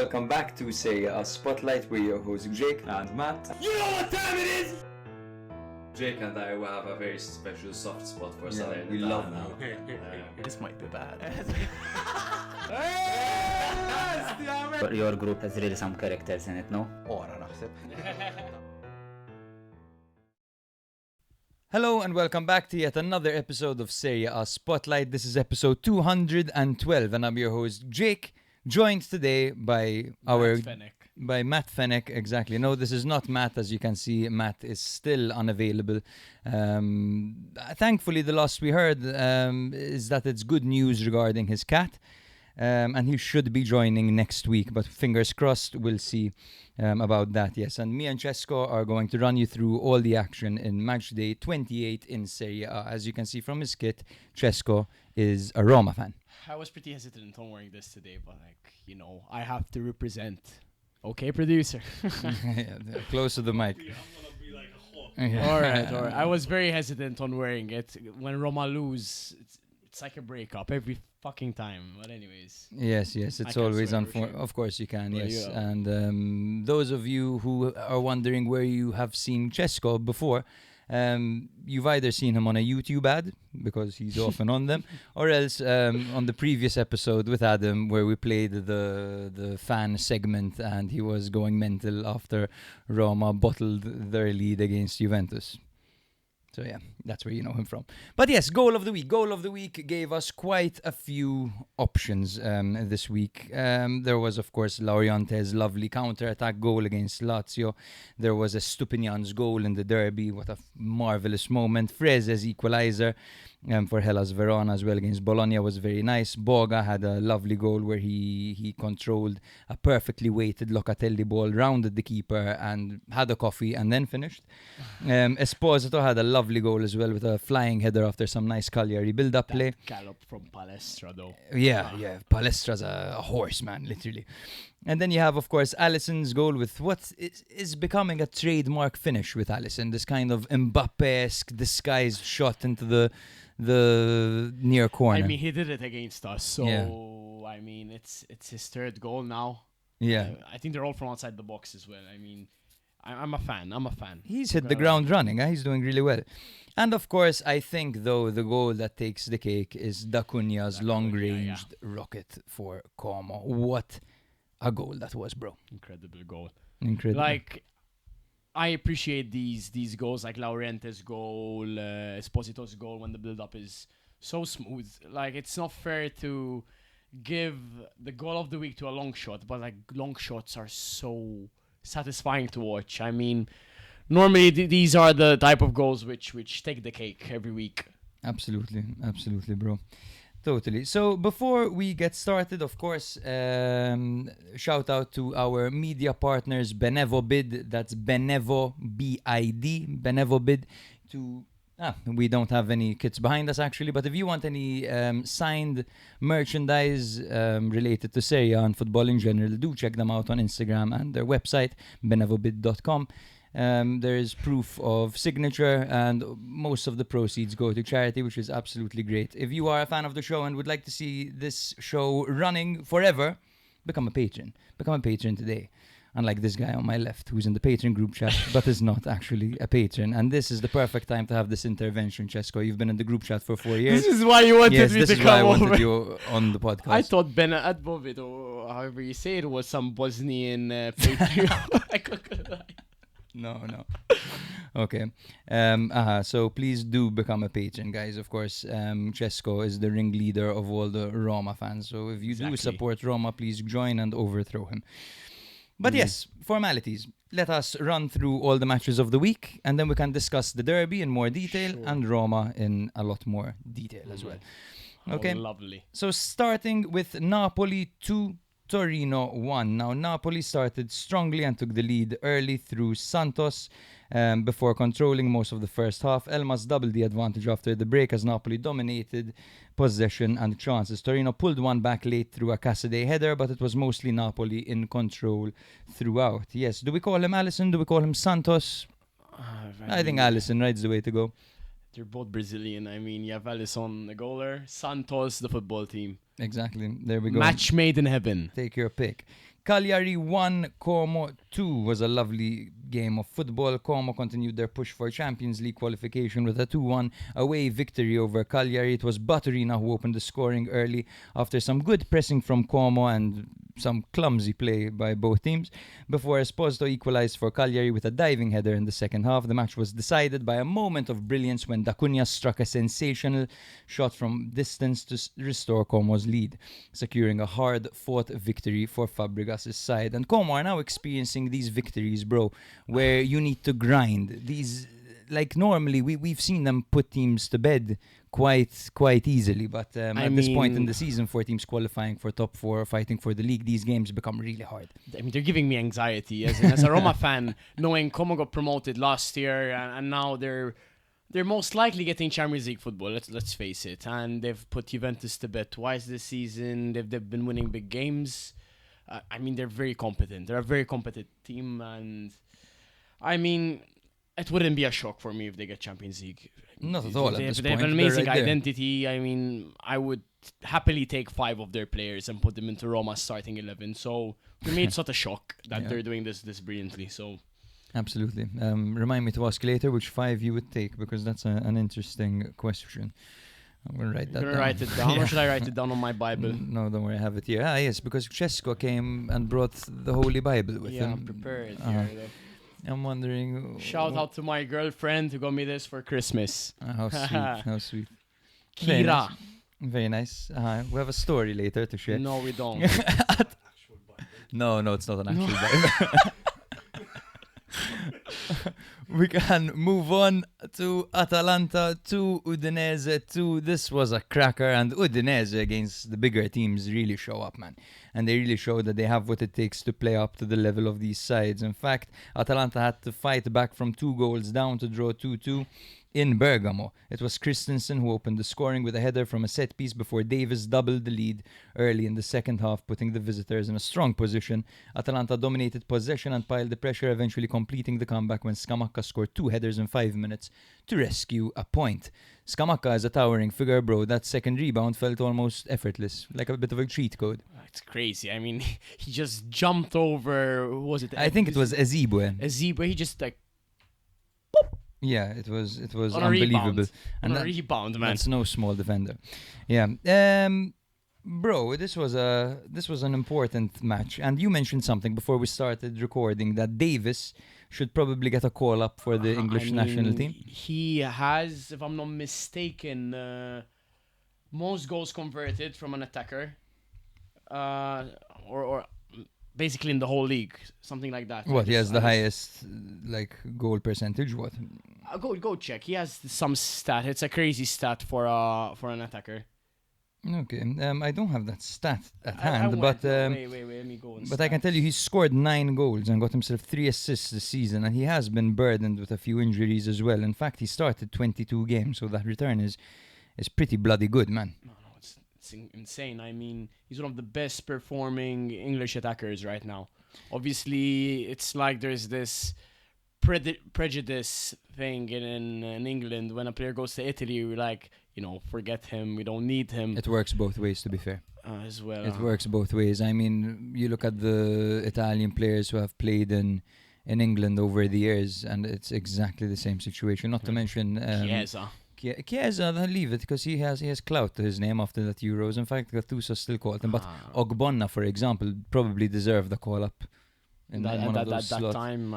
welcome back to Serie A Spotlight. We're your hosts Jake and Matt. You know what time it is? Jake and I will have a very special soft spot for Salernitana. we love now. This might be bad. But your group has really some characters in it, no? Ora naħseb. Hello and welcome back to yet another episode of Serie A Spotlight. This is episode 212 and I'm your host Jake, joined today by Matt Fenech, exactly. No, this is not Matt, as you can see. Matt is still unavailable. Thankfully, the last we heard is that it's good news regarding his cat. And he should be joining next week, but fingers crossed, we'll see about that, yes. And me and Cesco are going to run you through all the action in Matchday 28 in Serie A. As you can see from his kit, Cesco is a Roma fan. I was pretty hesitant on wearing this today, but I have to represent. Okay, producer. Yeah, close to the mic. I'm gonna be like a hawk. All right. I was very hesitant on wearing it. When Roma lose, it's like a breakup every fucking time. But anyways. Yes, it's always of course you can, yes. Yeah. And those of you who are wondering where you have seen Cesco before, you've either seen him on a YouTube ad, because he's often on them, or else on the previous episode with Adam where we played the fan segment and he was going mental after Roma bottled their lead against Juventus. So yeah, that's where you know him from. But yes, Goal of the Week. Goal of the Week gave us quite a few options this week. There was, of course, Lauriente's lovely counter-attack goal against Lazio. There was Estupinian's goal in the Derby. What a marvellous moment. Frese's equaliser for Hellas Verona as well against Bologna was very nice. Boga had a lovely goal where he controlled a perfectly weighted Locatelli ball, rounded the keeper and had a coffee and then finished. Esposito had a lovely goal as well with a flying header after some nice Cagliari build-up play. Gallop from Palestra, though. Yeah. Palestra's a horse, man, literally. And then you have, of course, Alisson's goal with what is becoming a trademark finish with Alisson. This kind of Mbappe-esque disguised shot into the near corner. I mean, he did it against us, so yeah. I mean, it's his third goal now. Yeah. I think they're all from outside the box as well. I mean, I'm a fan. He's hit the ground running. He's doing really well. And of course, I think, though, the goal that takes the cake is D'Acunha's long-ranged rocket for Como. What a goal that was, bro. Incredible goal. Incredible. Like, I appreciate these goals, like Lauriente's goal, Esposito's goal, when the build-up is so smooth. Like, it's not fair to give the goal of the week to a long shot, but like long shots are so satisfying to watch. I mean, normally these are the type of goals which take the cake every week. Absolutely, bro. Totally. So before we get started, of course, shout out to our media partners, BenevoBid. That's Benevo, B-I-D, BenevoBid. We don't have any kits behind us, actually, but if you want any signed merchandise related to Serie A and football in general, do check them out on Instagram and their website, benevobid.com. There is proof of signature and most of the proceeds go to charity, which is absolutely great. If you are a fan of the show and would like to see this show running forever, become a patron. Become a patron today. Unlike this guy on my left who's in the patron group chat but is not actually a patron. And this is the perfect time to have this intervention, Cesco. You've been in the group chat for 4 years. This is why you wanted me to come over. Yes, this is why I wanted you on the podcast. I thought Ben Adbovit, or however you say it, was some Bosnian patriot. I couldn't lie. No. Okay. So please do become a patron, guys. Of course, Cesco is the ringleader of all the Roma fans. So if you do support Roma, please join and overthrow him. But yes, formalities. Let us run through all the matches of the week, and then we can discuss the Derby in more detail and Roma in a lot more detail as well. Okay. Oh, lovely. So starting with Napoli 2, Torino 1. Now, Napoli started strongly and took the lead early through Santos before controlling most of the first half. Elmas doubled the advantage after the break as Napoli dominated possession and chances. Torino pulled one back late through a Casadei header, but it was mostly Napoli in control throughout. Yes, do we call him Alisson? Do we call him Santos? I think Alisson, right, is the way to go. They're both Brazilian. I mean, you have Alisson, the goaler, Santos, the football team. Exactly. There we go. Match made in heaven. Take your pick. Cagliari 1, Como 2 was a lovely game of football. Como continued their push for Champions League qualification with a 2-1 away victory over Cagliari. It was Torino who opened the scoring early after some good pressing from Como and some clumsy play by both teams before Esposito equalized for Cagliari with a diving header in the second half. The match was decided by a moment of brilliance when D'Acunha struck a sensational shot from distance to restore Como's lead, securing a hard-fought victory for Fabregas' side. And Como are now experiencing these victories, bro, where you need to grind. These, like, normally we've seen them put teams to bed quite easily, but at this point in the season, for teams qualifying for top 4 or fighting for the league, these games become really hard. I mean, they're giving me anxiety as a Roma fan, knowing Como got promoted last year, and now they're most likely getting Champions League football. Let's face it, and they've put Juventus to bed twice this season. They've been winning big games. I mean, they're very competent. They're a very competent team, and I mean, it wouldn't be a shock for me if they get Champions League. Not at all. They at this have point. an amazing They're right identity. I mean, I would happily take 5 of their players and put them into Roma's starting 11. So for me, it's not a shock that they're doing this brilliantly. So absolutely. Remind me to ask later which 5 you would take, because that's an interesting question. I'm going to write that down. Write it down. Or should I write it down on my Bible? No, don't worry, I have it here. Yes, because Cesco came and brought the Holy Bible with him. Yeah, prepared here. I'm wondering... Shout out to my girlfriend who got me this for Christmas. How sweet, how sweet. Kira. Very nice. We have a story later to share. No, we don't. No, it's not an actual Bible. We can move on to Atalanta, to Udinese, to... This was a cracker, and Udinese against the bigger teams really show up, man. And they really show that they have what it takes to play up to the level of these sides. In fact, Atalanta had to fight back from 2 goals down to draw 2-2 in Bergamo. It was Christensen who opened the scoring with a header from a set piece before Davis doubled the lead early in the second half, putting the visitors in a strong position. Atalanta dominated possession and piled the pressure, eventually completing the comeback when Scamacca scored 2 headers in 5 minutes to rescue a point. Scamacca is a towering figure, bro. That second rebound felt almost effortless, like a bit of a cheat code. It's crazy. I mean, he just jumped over... Who was it? I think it was Ezibwe. Ezibwe. He just like... Yeah, it was on unbelievable. On a rebound, man. That's no small defender. Yeah. Bro, this was an important match. And you mentioned something before we started recording, that Davis should probably get a call up for the English national team. He has, if I'm not mistaken, most goals converted from an attacker. Or basically in the whole league, something like that. What, he has the highest goal percentage? What? Go check. He has some stat. It's a crazy stat for an attacker. Okay, I don't have that stat at hand, but wait, let me go. But I can tell you, he scored 9 goals and got himself 3 assists this season, and he has been burdened with a few injuries as well. In fact, he started 22 games, so that return is pretty bloody good, man. No, it's insane. I mean, he's one of the best performing English attackers right now. Obviously, it's like there's this prejudice thing in England. When a player goes to Italy, we're like, forget him, we don't need him. It works both ways, to be fair. As well. It works both ways. I mean, you look at the Italian players who have played in England over the years, and it's exactly the same situation. Not to mention... Chiesa, I'll leave it, because he has clout to his name after that Euros. In fact, Gattuso still called him. But Ogbonna, for example, probably deserved the call-up. In one of those slots. Time.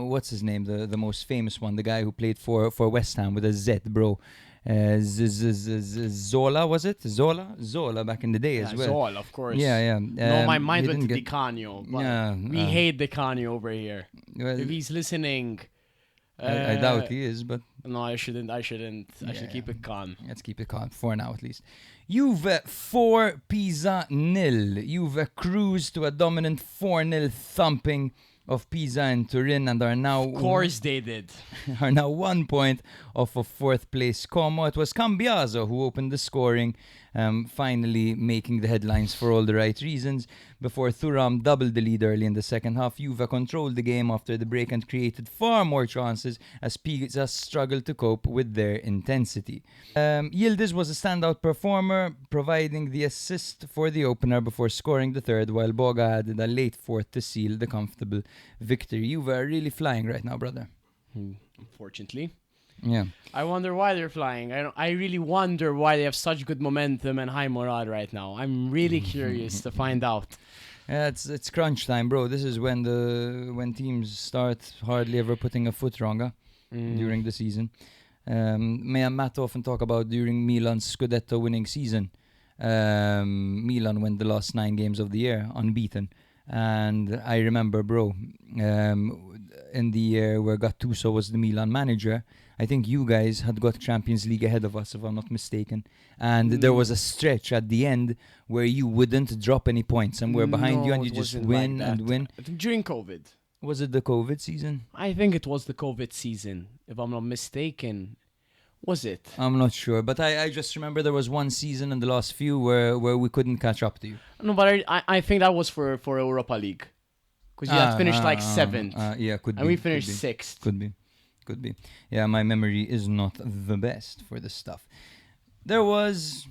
What's his name? The most famous one, the guy who played for West Ham with a Z, bro. Zola, was it? Zola back in the day as well. Zola, of course. Yeah. No, my mind went to Di Canio. We hate Di Canio over here. Well, if he's listening... I doubt he is, but... No, I shouldn't. I should keep it calm. Let's keep it calm, for now at least. Juve 4, Pisa 0. Juve cruised to a dominant 4-0 thumping of Pisa and Turin, and are now... Of course they did. Are now 1 point off of 4th place Como. It was Cambiaso who opened the scoring finally making the headlines for all the right reasons. Before Thuram doubled the lead early in the second half, Juve controlled the game after the break and created far more chances as Pisa struggled to cope with their intensity. Yildiz was a standout performer, providing the assist for the opener before scoring the third, while Boga added a late fourth to seal the comfortable victory. Juve are really flying right now, brother. Unfortunately. Yeah. I wonder why they're flying. I really wonder why they have such good momentum and high morale right now. I'm really curious to find out. Yeah, it's crunch time, bro. This is when teams start hardly ever putting a foot wrong during the season. Me and Matt often talk about during Milan's Scudetto winning season. Milan went the last 9 games of the year unbeaten. And I remember, bro, in the year where Gattuso was the Milan manager, I think you guys had got Champions League ahead of us, if I'm not mistaken. And there was a stretch at the end where you wouldn't drop any points and we're behind you and you just win and win. During COVID. Was it the COVID season? I think it was the COVID season, if I'm not mistaken. Was it? I'm not sure, but I just remember there was one season in the last few where we couldn't catch up to you. No, but I think that was for Europa League. Because you had finished like 7th. Yeah, could be. And we finished could 6th. Could be. Yeah, my memory is not the best for this stuff. There was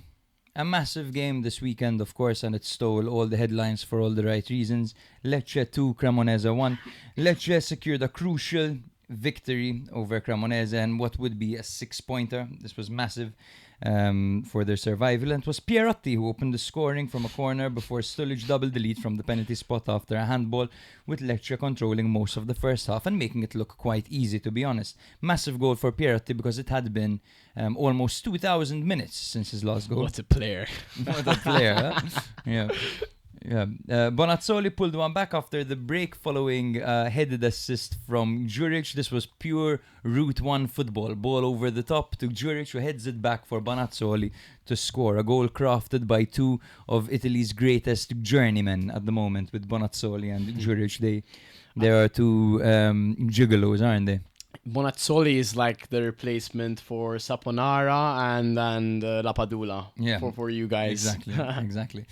a massive game this weekend, of course, and it stole all the headlines for all the right reasons. Lecce 2, Cremonese 1. Lecce secured a crucial victory over Cremonese and what would be a 6-pointer. This was massive for their survival, and it was Pierotti who opened the scoring from a corner before Stulic doubled the lead from the penalty spot after a handball, with Lecce controlling most of the first half and making it look quite easy, to be honest. Massive goal for Pierotti because it had been almost 2,000 minutes since his last goal. What a player. What a player, huh? Yeah. Yeah, Bonazzoli pulled one back after the break following a headed assist from Juric. This was pure Route 1 football. Ball over the top to Juric, who heads it back for Bonazzoli to score. A goal crafted by 2 of Italy's greatest journeymen at the moment, with Bonazzoli and Juric. They are 2 gigolos, aren't they? Bonazzoli is like the replacement for Saponara and Lapadula for you guys. Exactly.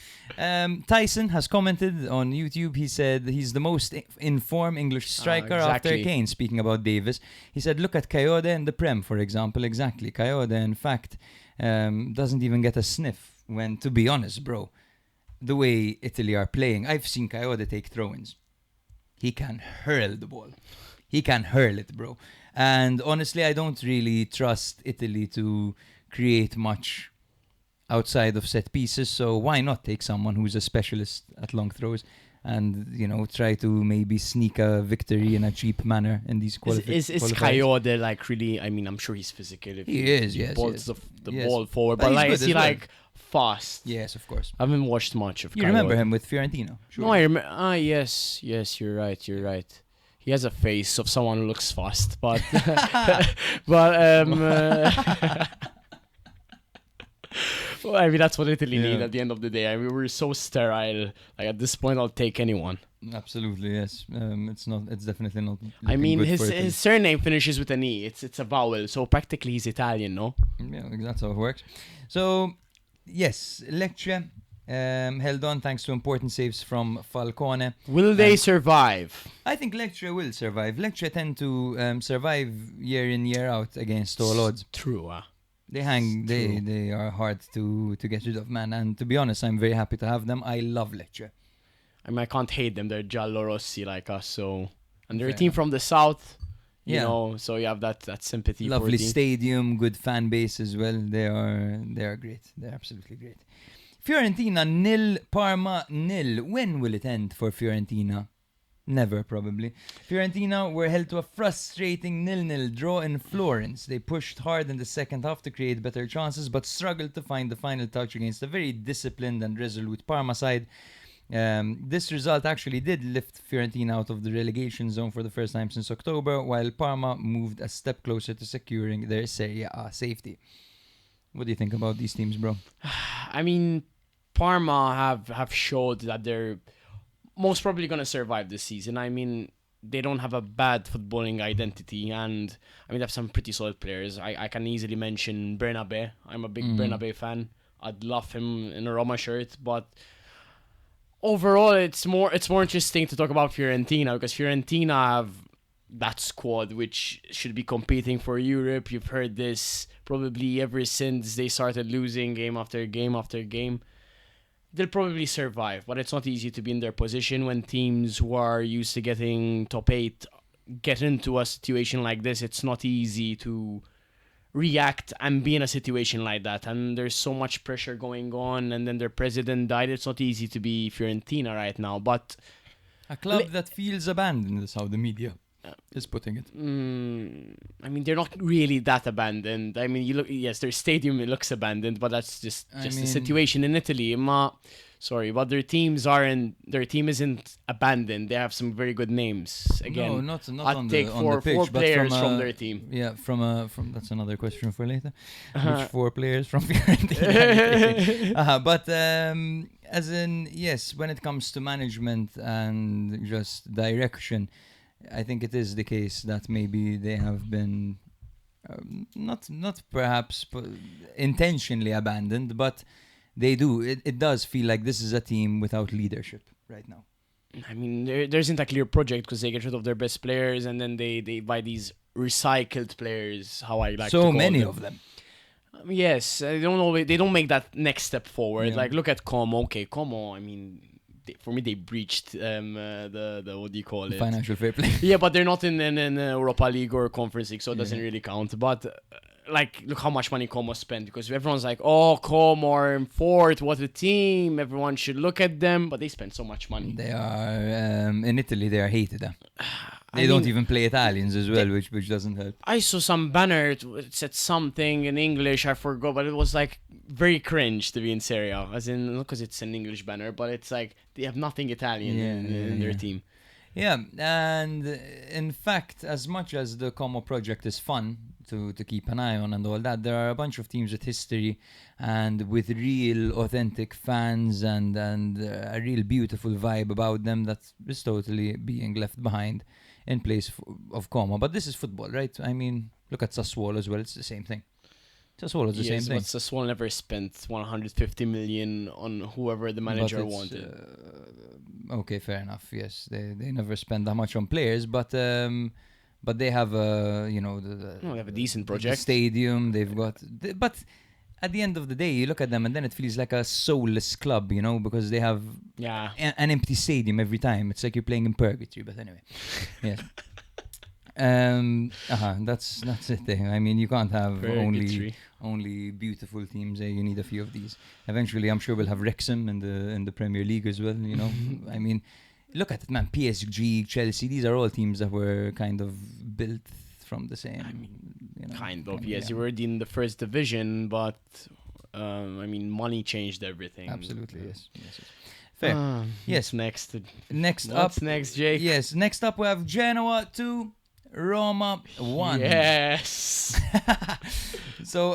Tyson has commented on YouTube. He said he's the most informed English striker after Kane, speaking about Davis. He said, look at Coyote in the Prem, for example. Exactly. Coyote, in fact, doesn't even get a sniff when, to be honest, bro, the way Italy are playing, I've seen Coyote take throw-ins. He can hurl the ball. He can hurl it, bro. And honestly, I don't really trust Italy to create much outside of set pieces. So why not take someone who's a specialist at long throws and, you know, try to maybe sneak a victory in a cheap manner in these qualifications? Is Coyote like really, I mean, I'm sure he's physical. If he is, yes. Bolts the ball forward. But like, is he like fast? Yes, of course. I haven't watched much of Coyote. You remember him with Fiorentina? Sure. No, I remember. Yes, you're right. He has a face of someone who looks fast, but well, I mean that's what Italy need at the end of the day. I mean, we're so sterile. Like at this point, I'll take anyone. Absolutely, yes. It's definitely not. I mean, his surname finishes with an E. It's a vowel, so practically he's Italian, no? Yeah, that's how it works. So yes, Lecce held on thanks to important saves from Falcone. Will they survive? I think Lecce will survive. Lecce tend to survive year in, year out against all odds. True. They are hard to get rid of, man. And to be honest, I'm very happy to have them. I love Lecce. I mean, I can't hate them. They're Giallorossi like us, so... And they're a team from the south, you know, so you have that sympathy. Lovely stadium, good fan base as well. They are great. They're absolutely great. Fiorentina 0, Parma 0. When will it end for Fiorentina? Never, probably. Fiorentina were held to a frustrating 0-0 draw in Florence. They pushed hard in the second half to create better chances, but struggled to find the final touch against a very disciplined and resolute Parma side. This result actually did lift Fiorentina out of the relegation zone for the first time since October, while Parma moved a step closer to securing their Serie A safety. What do you think about these teams, bro? I mean, Parma have showed that they're most probably going to survive this season. I mean, they don't have a bad footballing identity, and I mean, they have some pretty solid players. I can easily mention Bernabe. I'm a big Bernabe fan. I'd love him in a Roma shirt, but overall, it's more interesting to talk about Fiorentina, because Fiorentina have that squad which should be competing for Europe. You've heard this probably ever since they started losing game after game after game. They'll probably survive, but it's not easy to be in their position when teams who are used to getting top 8 get into a situation like this. It's not easy to react and be in a situation like that, and there's so much pressure going on, and then their president died. It's not easy to be Fiorentina right now, but a club that feels abandoned is how the media is putting it. I mean, they're not really that abandoned. I mean, you look, yes, their stadium, it looks abandoned, but that's just the situation in Italy. But their team isn't abandoned. They have some very good names. Again, no, not I'd on take the four pitch, players but from their team. Yeah, from that's another question for later. Which 4 players from Fiorentina? But as in, yes, when it comes to management and just direction, I think it is the case that maybe they have been not perhaps intentionally abandoned, but they do. It does feel like this is a team without leadership right now. I mean, there isn't a clear project because they get rid of their best players and then they buy these recycled players. How I like so to call many them. of them. Yes, they don't make that next step forward. Yeah. Like, look at Como. Okay, Como. I mean, for me, they breached the what do you call it? Financial fair play. Yeah, but they're not in Europa League or Conference League, so it doesn't really count. But like, look how much money Como spent, because everyone's like, oh, Como are in fourth, what a team! Everyone should look at them, but they spent so much money. They are in Italy. They are hated. They don't even play Italians as well, which doesn't help. I saw some banner. It said something in English. I forgot, but it was like very cringe to be in Serie A. As in, not because it's an English banner, but it's like they have nothing Italian in their team. Yeah, and in fact, as much as the Como project is fun to keep an eye on and all that, there are a bunch of teams with history and with real authentic fans and a real beautiful vibe about them that is totally being left behind in place of Como. But this is football, right? I mean, look at Sassuolo as well. It's the same thing. Sassuolo is the same thing. But Sassuolo never spent 150 million on whoever the manager wanted. Okay, fair enough. Yes, they never spend that much on players, but they have they have a decent project. The stadium they've got, but at the end of the day, you look at them and then it feels like a soulless club, because they have an empty stadium every time. It's like you're playing in purgatory. But anyway, yes. That's it. I mean, you can't have only beautiful teams. You need a few of these. Eventually, I'm sure we'll have Wrexham in the Premier League as well. I mean, look at it, man. PSG, Chelsea. These are all teams that were kind of built from the same. I mean, kind of. Yes, you were in the first division, but I mean, money changed everything. Absolutely, yes. Fair. Yes. Next up. What's next, Jake? Yes. Next up, we have Genoa 2. Roma 1. Yes. So,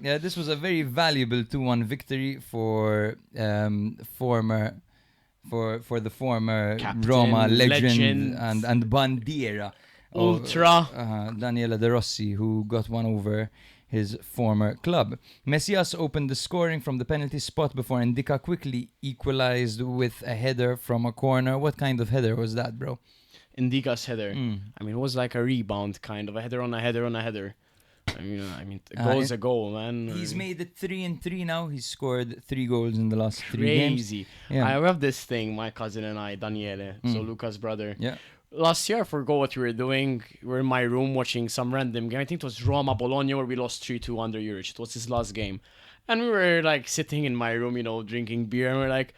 this was a very valuable 2-1 victory for the former Captain, Roma legend and bandiera Ultra Daniele De Rossi, who got one over his former club. Messias opened the scoring from the penalty spot before Ndika quickly equalized with a header from a corner. What kind of header was that, bro? Ndika's header. I mean, it was like a rebound, kind of a header on a header on a header. I mean, a goal is a goal, man. He's made it 3-3 now. He's scored 3 goals in the last 3 games. Crazy. Yeah. I have this thing, my cousin and I, Daniele, so Luca's brother. Yeah. Last year, I forgot what we were doing. We were in my room watching some random game. I think it was Roma Bologna, where we lost 3-2 under Juric. It was his last game. And we were like sitting in my room, drinking beer, and we're like,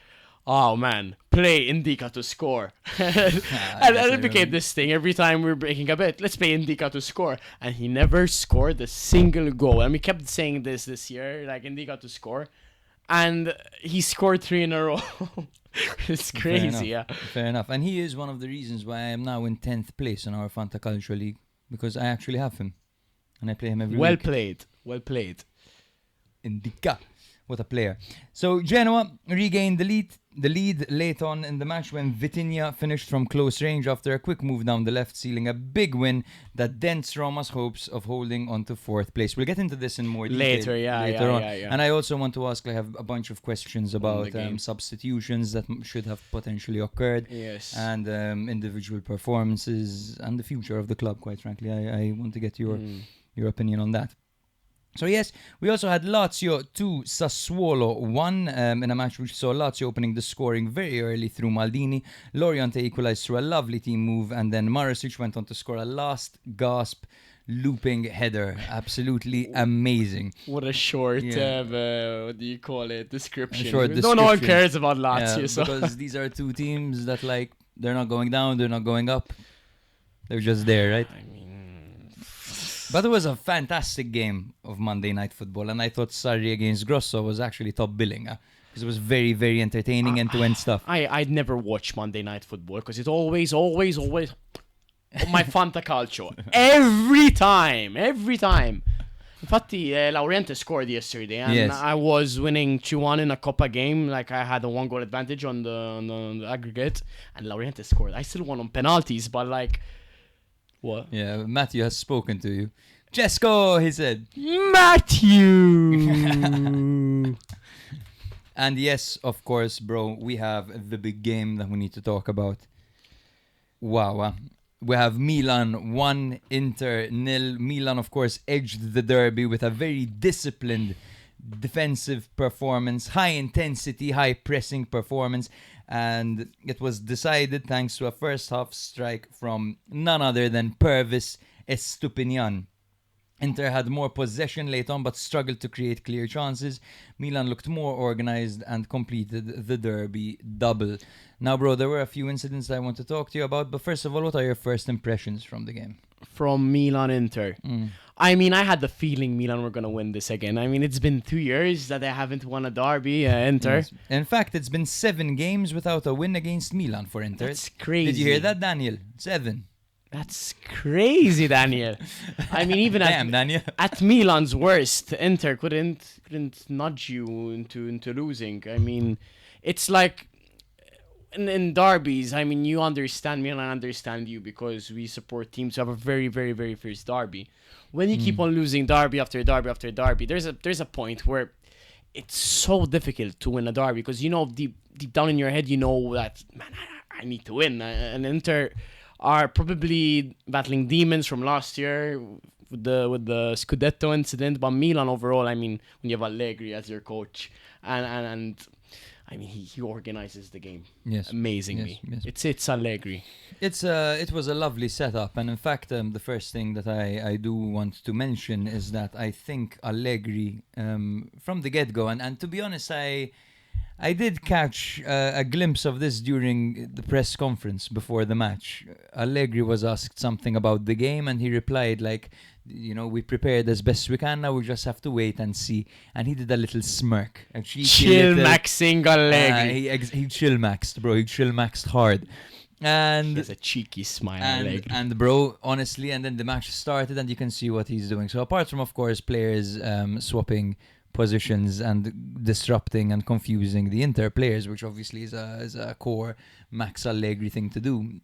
oh man, play Ndika to score. And it became this thing. Every time we were breaking a bet, let's play Ndika to score. And he never scored a single goal. And we kept saying this year, like Ndika to score. And he scored 3 in a row. It's crazy, yeah. Fair enough. And he is one of the reasons why I am now in 10th place in our Fantacalcio league. Because I actually have him. And I play him every week. Well played. Ndika. What a player. So Genoa regained the lead late on in the match when Vitinha finished from close range after a quick move down the left, sealing a big win that dents Roma's hopes of holding on to 4th place. We'll get into this in more detail later on. And I also want to ask, I have a bunch of questions about substitutions that should have potentially occurred. Yes. And individual performances and the future of the club, quite frankly. I want to get your opinion on that. So yes, we also had Lazio 2, Sassuolo 1 in a match which saw Lazio opening the scoring very early through Maldini. Loriente equalized through a lovely team move, and then Marasic went on to score a last gasp looping header. Absolutely amazing. What a short, what do you call it, description. No one cares about Lazio. So. Because these are two teams that, like, they're not going down, they're not going up. They're just there, right? I mean... But it was a fantastic game of Monday Night Football, and I thought Sarri against Grosso was actually top billing, because it was very, very entertaining end-to-end stuff. I'd never watch Monday Night Football because it always my Fantacalcio every time. Infatti, Lauriente scored yesterday, and I was winning 2-1 in a Coppa game. Like, I had a 1-goal advantage on the aggregate, and Lauriente scored. I still won on penalties, but like. What? Yeah, Matthew has spoken to you. Cesco, he said. Matthew! And yes, of course, bro, we have the big game that we need to talk about. Wow. We have Milan 1, Inter 0. Milan, of course, edged the derby with a very disciplined defensive performance, high intensity, high pressing performance. And it was decided thanks to a first half strike from none other than Pervis Estupinian. Inter had more possession late on but struggled to create clear chances. Milan looked more organised and completed the derby double. Now, bro, there were a few incidents I want to talk to you about, but first of all, what are your first impressions from the game? From Milan-Inter? I mean, I had the feeling Milan were going to win this again. I mean, it's been 2 years that they haven't won a derby, Inter. Yes. In fact, it's been 7 games without a win against Milan for Inter. That's crazy. Did you hear that, Daniel? 7. That's crazy, Daniel. I mean, even Daniel. At Milan's worst, Inter couldn't nudge you into losing. I mean, it's like in derbies. I mean, you understand me and I understand you because we support teams who have a very, very, very first derby. When you keep on losing derby after derby after derby, there's a point where it's so difficult to win a derby because you know deep down in your head you know that, man, I need to win. And Inter are probably battling demons from last year with the Scudetto incident, but Milan overall, I mean, when you have Allegri as your coach and I mean he organizes the game amazingly. Yes. It's Allegri. It was a lovely setup, and in fact the first thing that I do want to mention is that I think Allegri from the get-go, and to be honest, I did catch a glimpse of this during the press conference before the match. Allegri was asked something about the game and he replied like, you know, we prepared as best we can, now we just have to wait and see. And he did a little smirk. Chill-maxing Allegri. He chill-maxed, bro. He chill-maxed hard. And he has a cheeky smile, Allegri. And bro, honestly, and then the match started and you can see what he's doing. So apart from, of course, players swapping positions and disrupting and confusing the Inter players, which obviously is a core Max Allegri thing to do.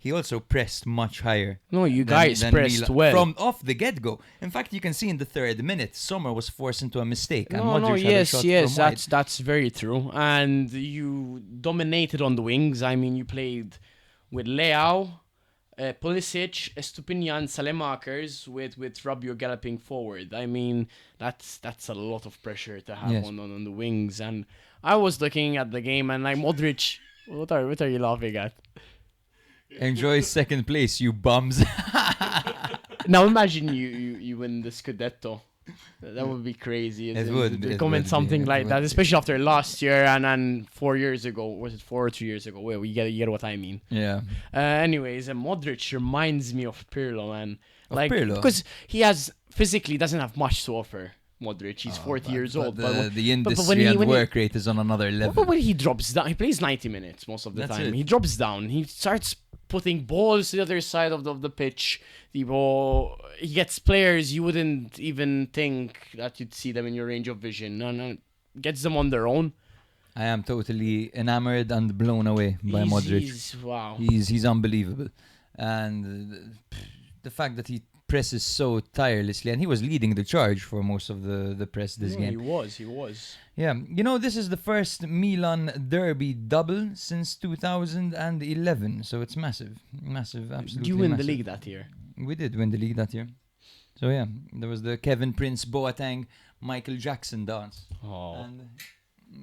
He also pressed much higher. No, you guys pressed well from off the get-go. In fact, you can see in the 3rd minute, Sommer was forced into a mistake. That's very true. And you dominated on the wings. I mean, you played with Leao, Pulisic, Estupinian, Salemakers with Rabiot galloping forward. I mean, that's a lot of pressure to have on the wings. And I was looking at the game and like Modric, what are you laughing at? Enjoy 2nd place, you bums. Now imagine you win the Scudetto. That would be crazy. It would comment something like that, especially after last year and 4 years ago. Was it 4 or 3 years ago? Well, you get what I mean. Yeah. Anyways, Modric reminds me of Pirlo, man. Pirlo? Because he physically doesn't have much to offer. Modric, he's 40 years old. But the industry and work rate is on another level. But when he drops down, he plays 90 minutes most of the time. He drops down. He starts putting balls to the other side of the pitch. He gets players you wouldn't even think that you'd see them in your range of vision. And gets them on their own. I am totally enamored and blown away by Modric. Wow. He's unbelievable. And the fact that he presses so tirelessly, and he was leading the charge for most of the press this game. He was. Yeah, this is the first Milan derby double since 2011, so it's massive, absolutely. Did you win massive. the league that year? We did win the league that year. So yeah, there was the Kevin Prince Boateng, Michael Jackson dance. Oh. And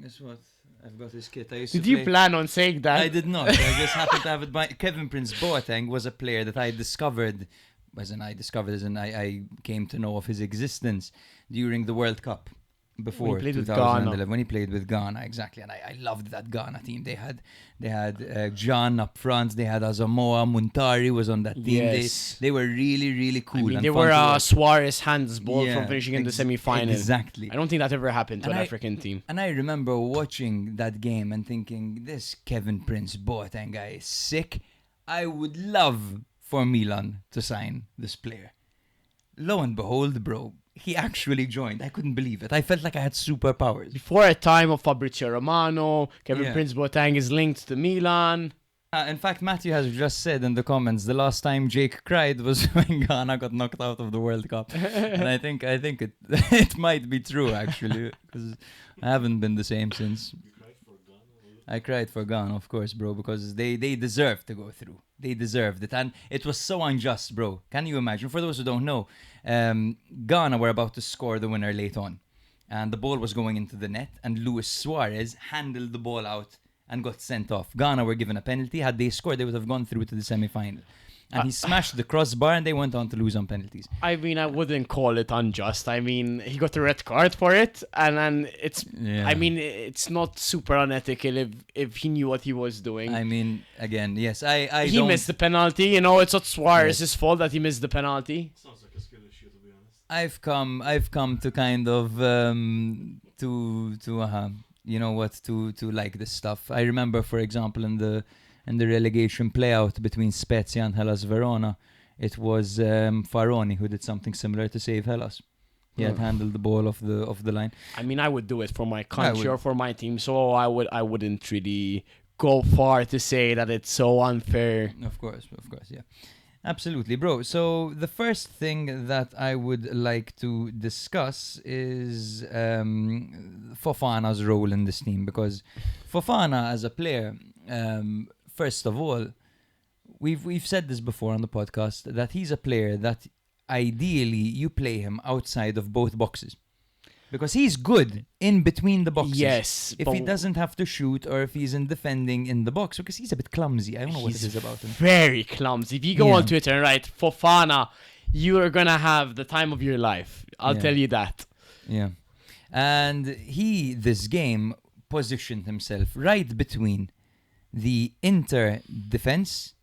guess what? I've got his kit. Did you plan on saying that? I did not. I just happened to have it by Kevin Prince Boateng was a player that I discovered, I came to know of his existence during the World Cup before when he played 2011 when he played with Ghana, exactly. And I loved that Ghana team. They had John up front. They had Asamoah Muntari was on that team. Yes. They were really, really cool. I mean, and they fun were to watch. Suarez handball from finishing in the semi-final. Exactly. I don't think that ever happened to And an I- African team. And I remember watching that game and thinking, this Kevin Prince Boateng guy is sick. I would love for Milan to sign this player. Lo and behold, bro, he actually joined. I couldn't believe it. I felt like I had superpowers. Before a time of Fabrizio Romano, Kevin Yeah. Prince Boateng is linked to Milan. In fact, Matthew has just said in the comments, the last time Jake cried was when Ghana got knocked out of the World Cup. And I think it it might be true, actually, because I haven't been the same since. I cried for Ghana, of course, bro, because they deserved to go through. They deserved it. And it was so unjust, bro. Can you imagine? For those who don't know, Ghana were about to score the winner late on. And the ball was going into the net. And Luis Suarez handled the ball out and got sent off. Ghana were given a penalty. Had they scored, they would have gone through to the semi-final. And he smashed the crossbar and they went on to lose on penalties. I mean, I wouldn't call it unjust. I mean, he got a red card for it, and it's. Yeah. I mean, it's not super unethical if he knew what he was doing. I mean, again, yes, I he don't... missed the penalty. You know, it's not Suarez's fault that he missed the penalty. Sounds like a skill issue, to be honest. I've come to kind of to like this stuff. I remember, for example, in the relegation playout between Spezia and Hellas Verona, it was Faroni who did something similar to save Hellas. He had handled the ball off the line. I mean, I would do it for my country would. or for my team, so I wouldn't really go far to say that it's so unfair. Of course, yeah. Absolutely, bro. So the first thing that I would like to discuss is Fofana's role in this team, because Fofana as a player, first of all, we've said this before on the podcast, that he's a player that ideally you play him outside of both boxes. Because he's good in between the boxes. Yes. If he doesn't have to shoot or if he's in defending in the box, because he's a bit clumsy. I don't know what it is about him. Very clumsy. If you go on Twitter and write Fofana, you are gonna have the time of your life. I'll tell you that. Yeah. And he, this game, positioned himself right between the Inter defense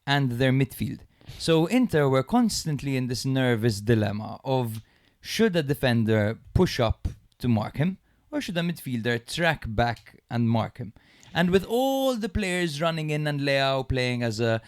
and their midfield. So Inter were constantly in this nervous dilemma of, should a defender push up to mark him, or should a midfielder track back and mark him? And with all the players running in, and Leao playing as a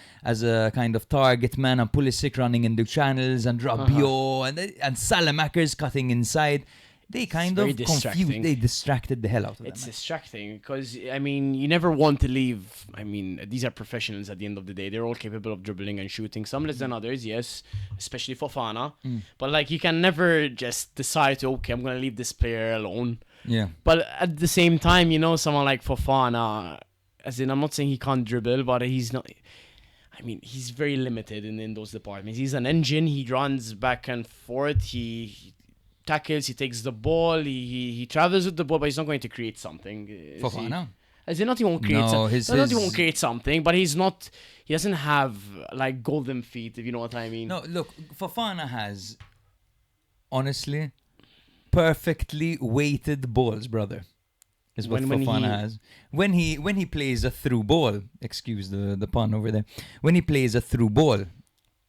kind of target man, and Pulisic running in the channels, and Rabiot and Salamakers cutting inside, they kind of confused. They distracted the hell out of them. It's distracting because, I mean, you never want to leave. I mean, these are professionals at the end of the day. They're all capable of dribbling and shooting. Some less than others, yes, especially Fofana. But, like, you can never just decide to, okay, I'm going to leave this player alone. Yeah. But at the same time, you know, someone like Fofana, as in, I'm not saying he can't dribble, but he's not. I mean, he's very limited in those departments. He's an engine. He runs back and forth. He tackles, he takes the ball, he travels with the ball, but he's not going to create something. Fofana? As in, not he won't create not he won't create something, but he doesn't have like golden feet, if you know what I mean. No, look, Fofana has, honestly, perfectly weighted balls, brother. Is what Fofana has. When he plays a through ball, excuse the pun over there. When he plays a through ball,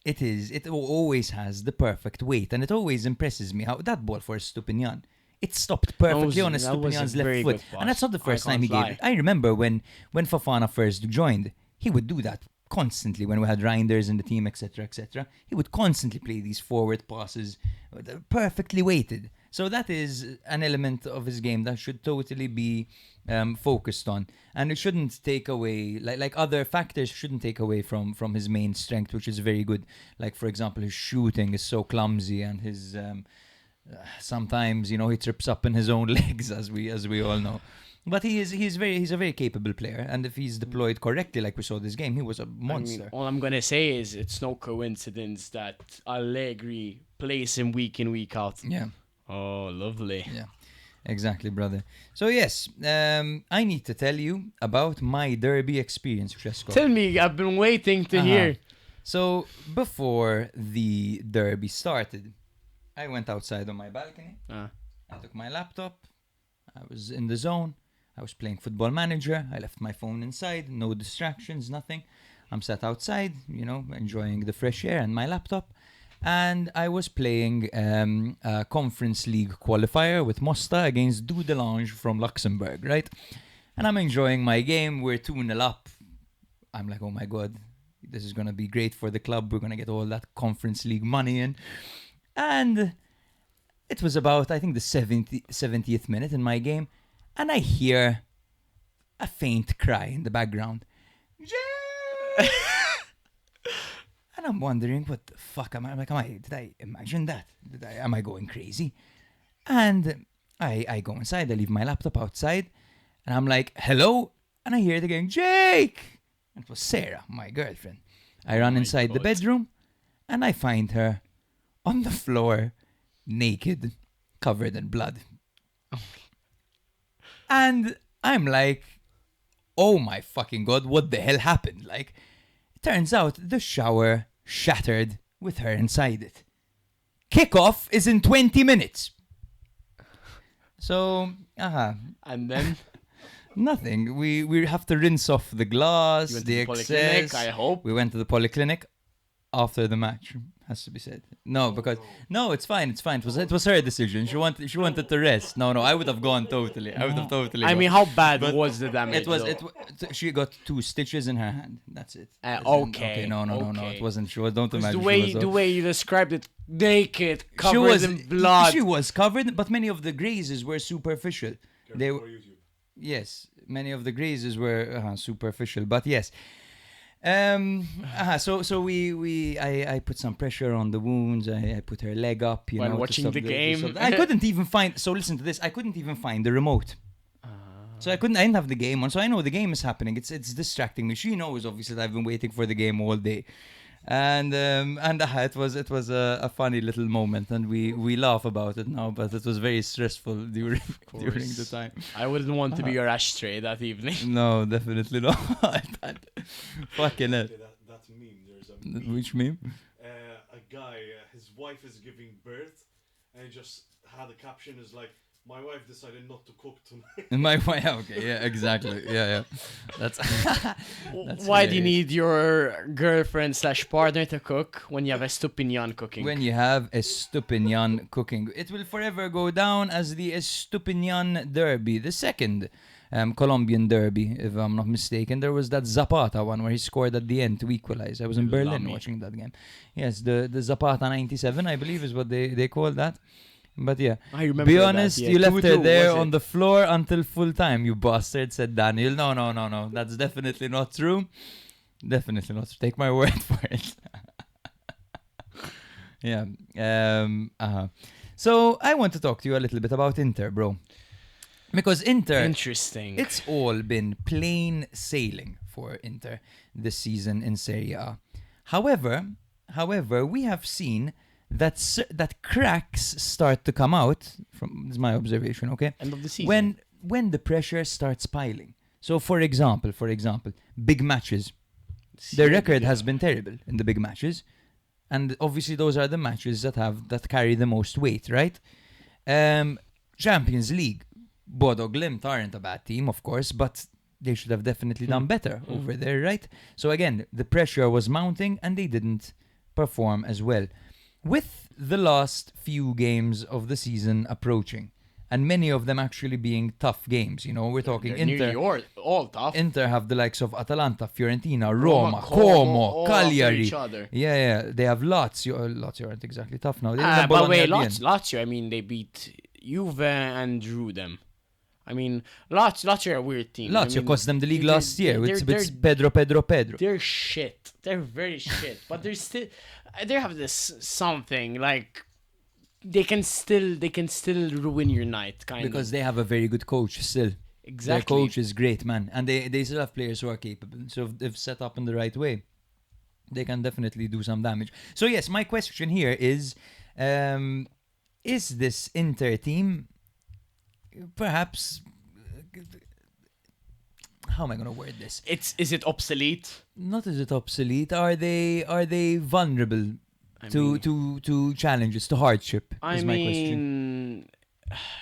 it always has the perfect weight, and it always impresses me how that ball for Stupinian, it stopped perfectly on Stupinian's left foot, and that's not the first time he gave it. I remember when Fofana first joined, he would do that constantly when we had Reinders in the team, etc., etc. He would constantly play these forward passes, perfectly weighted. So that is an element of his game that should totally be focused on, and it shouldn't take away, like other factors shouldn't take away from his main strength, which is very good. Like, for example, his shooting is so clumsy, and his sometimes, you know, he trips up in his own legs, as we all know. But he's a very capable player, and if he's deployed correctly, like we saw this game, he was a monster. I mean, all I'm gonna say is it's no coincidence that Allegri plays him week in, week out. Yeah. Oh, lovely. Yeah, exactly, brother. So yes, I need to tell you about my derby experience, Cesco. Tell me, I've been waiting to hear. So before the derby started, I went outside on my balcony. I took my laptop. I was in the zone. I was playing Football Manager. I left my phone inside. No distractions, nothing. I'm sat outside, you know, enjoying the fresh air and my laptop. And I was playing a Conference League qualifier with Mosta against Dudelange from Luxembourg, right? And I'm enjoying my game. We're 2-0 up. I'm like, oh my God, this is going to be great for the club. We're going to get all that Conference League money in. And it was about, I think, the 70th minute in my game. And I hear a faint cry in the background. And I'm wondering, what the fuck am I? Like, did I imagine that? Am I going crazy? And I go inside, I leave my laptop outside, and I'm like, hello? And I hear it again, Jake! And it was Sarah, my girlfriend. I run inside the bedroom, and I find her on the floor, naked, covered in blood. And I'm like, oh my fucking God, what the hell happened? Like, it turns out the shower shattered with her inside it. Kickoff is in 20 minutes. So, And then? Nothing. We have to rinse off the glass, You went the to the excess. polyclinic, I hope. We went to the polyclinic after the match, has to be said. No, because it's fine. It was her decision. She wanted to rest. No, I would have gone totally. I mean, how bad was the damage? She got 2 stitches in her hand. That's it. Okay. No. It wasn't. Don't imagine. The way you described it, naked, covered in blood. She was covered, but many of the grazes were superficial. They were. Yes, many of the grazes were superficial, but yes. So I put some pressure on the wounds. I put her leg up, while watching the game. I couldn't even find. So listen to this. I couldn't even find the remote. So I didn't have the game on. So I know the game is happening. It's distracting me. She knows obviously that I've been waiting for the game all day. And it was a funny little moment, and we laugh about it now, but it was very stressful during the time. I wouldn't want to be your ashtray that evening. No, definitely not. Fucking hell. That meme, there's a meme. Which meme? A guy, his wife is giving birth, and he just had a caption is like, my wife decided not to cook tonight. My wife, okay, yeah, exactly, yeah. That's why do you need your girlfriend / partner to cook when you have a Estupinian cooking? When you have Estupinian cooking, it will forever go down as the Estupinian Derby, the second Colombian derby, if I'm not mistaken. There was that Zapata one where he scored at the end to equalize. I was in Berlin watching that game. Yes, the Zapata 97, I believe, is what they call that. But yeah, I remember be honest, that, yeah. You left her 2-2, there on the floor until full time, you bastard, said Daniel. No. That's definitely not true. Definitely not. Take my word for it. Yeah. So I want to talk to you a little bit about Inter, bro. Because Inter... Interesting. It's all been plain sailing for Inter this season in Serie A. However, we have seen that cracks start to come out, this is my observation, okay? End of the season. When the pressure starts piling. So for example, big matches. The record has been terrible in the big matches. And obviously those are the matches that carry the most weight, right? Champions League. Bodo Glimt aren't a bad team, of course, but they should have definitely done better over there, right? So again, the pressure was mounting and they didn't perform as well. With the last few games of the season approaching, and many of them actually being tough games, we're talking They're Inter. nearly all tough. Inter have the likes of Atalanta, Fiorentina, Roma, Como, Cagliari. Each other. Yeah, they have Lazio. Lazio aren't exactly tough now. By the way, Lazio, I mean, they beat Juve and drew them. I mean, Lazio are a weird team. Lazio cost them the league last year with Pedro. They're shit. They're very shit. But they have this something like they can still ruin your night, kind of. Because they have a very good coach still. Exactly. Their coach is great, man, and they still have players who are capable. So if set up in the right way, they can definitely do some damage. So yes, my question here is this Inter team perhaps? How am I going to word this? Is it obsolete? Not is it obsolete? Are they vulnerable to challenges, to hardship? Is my question.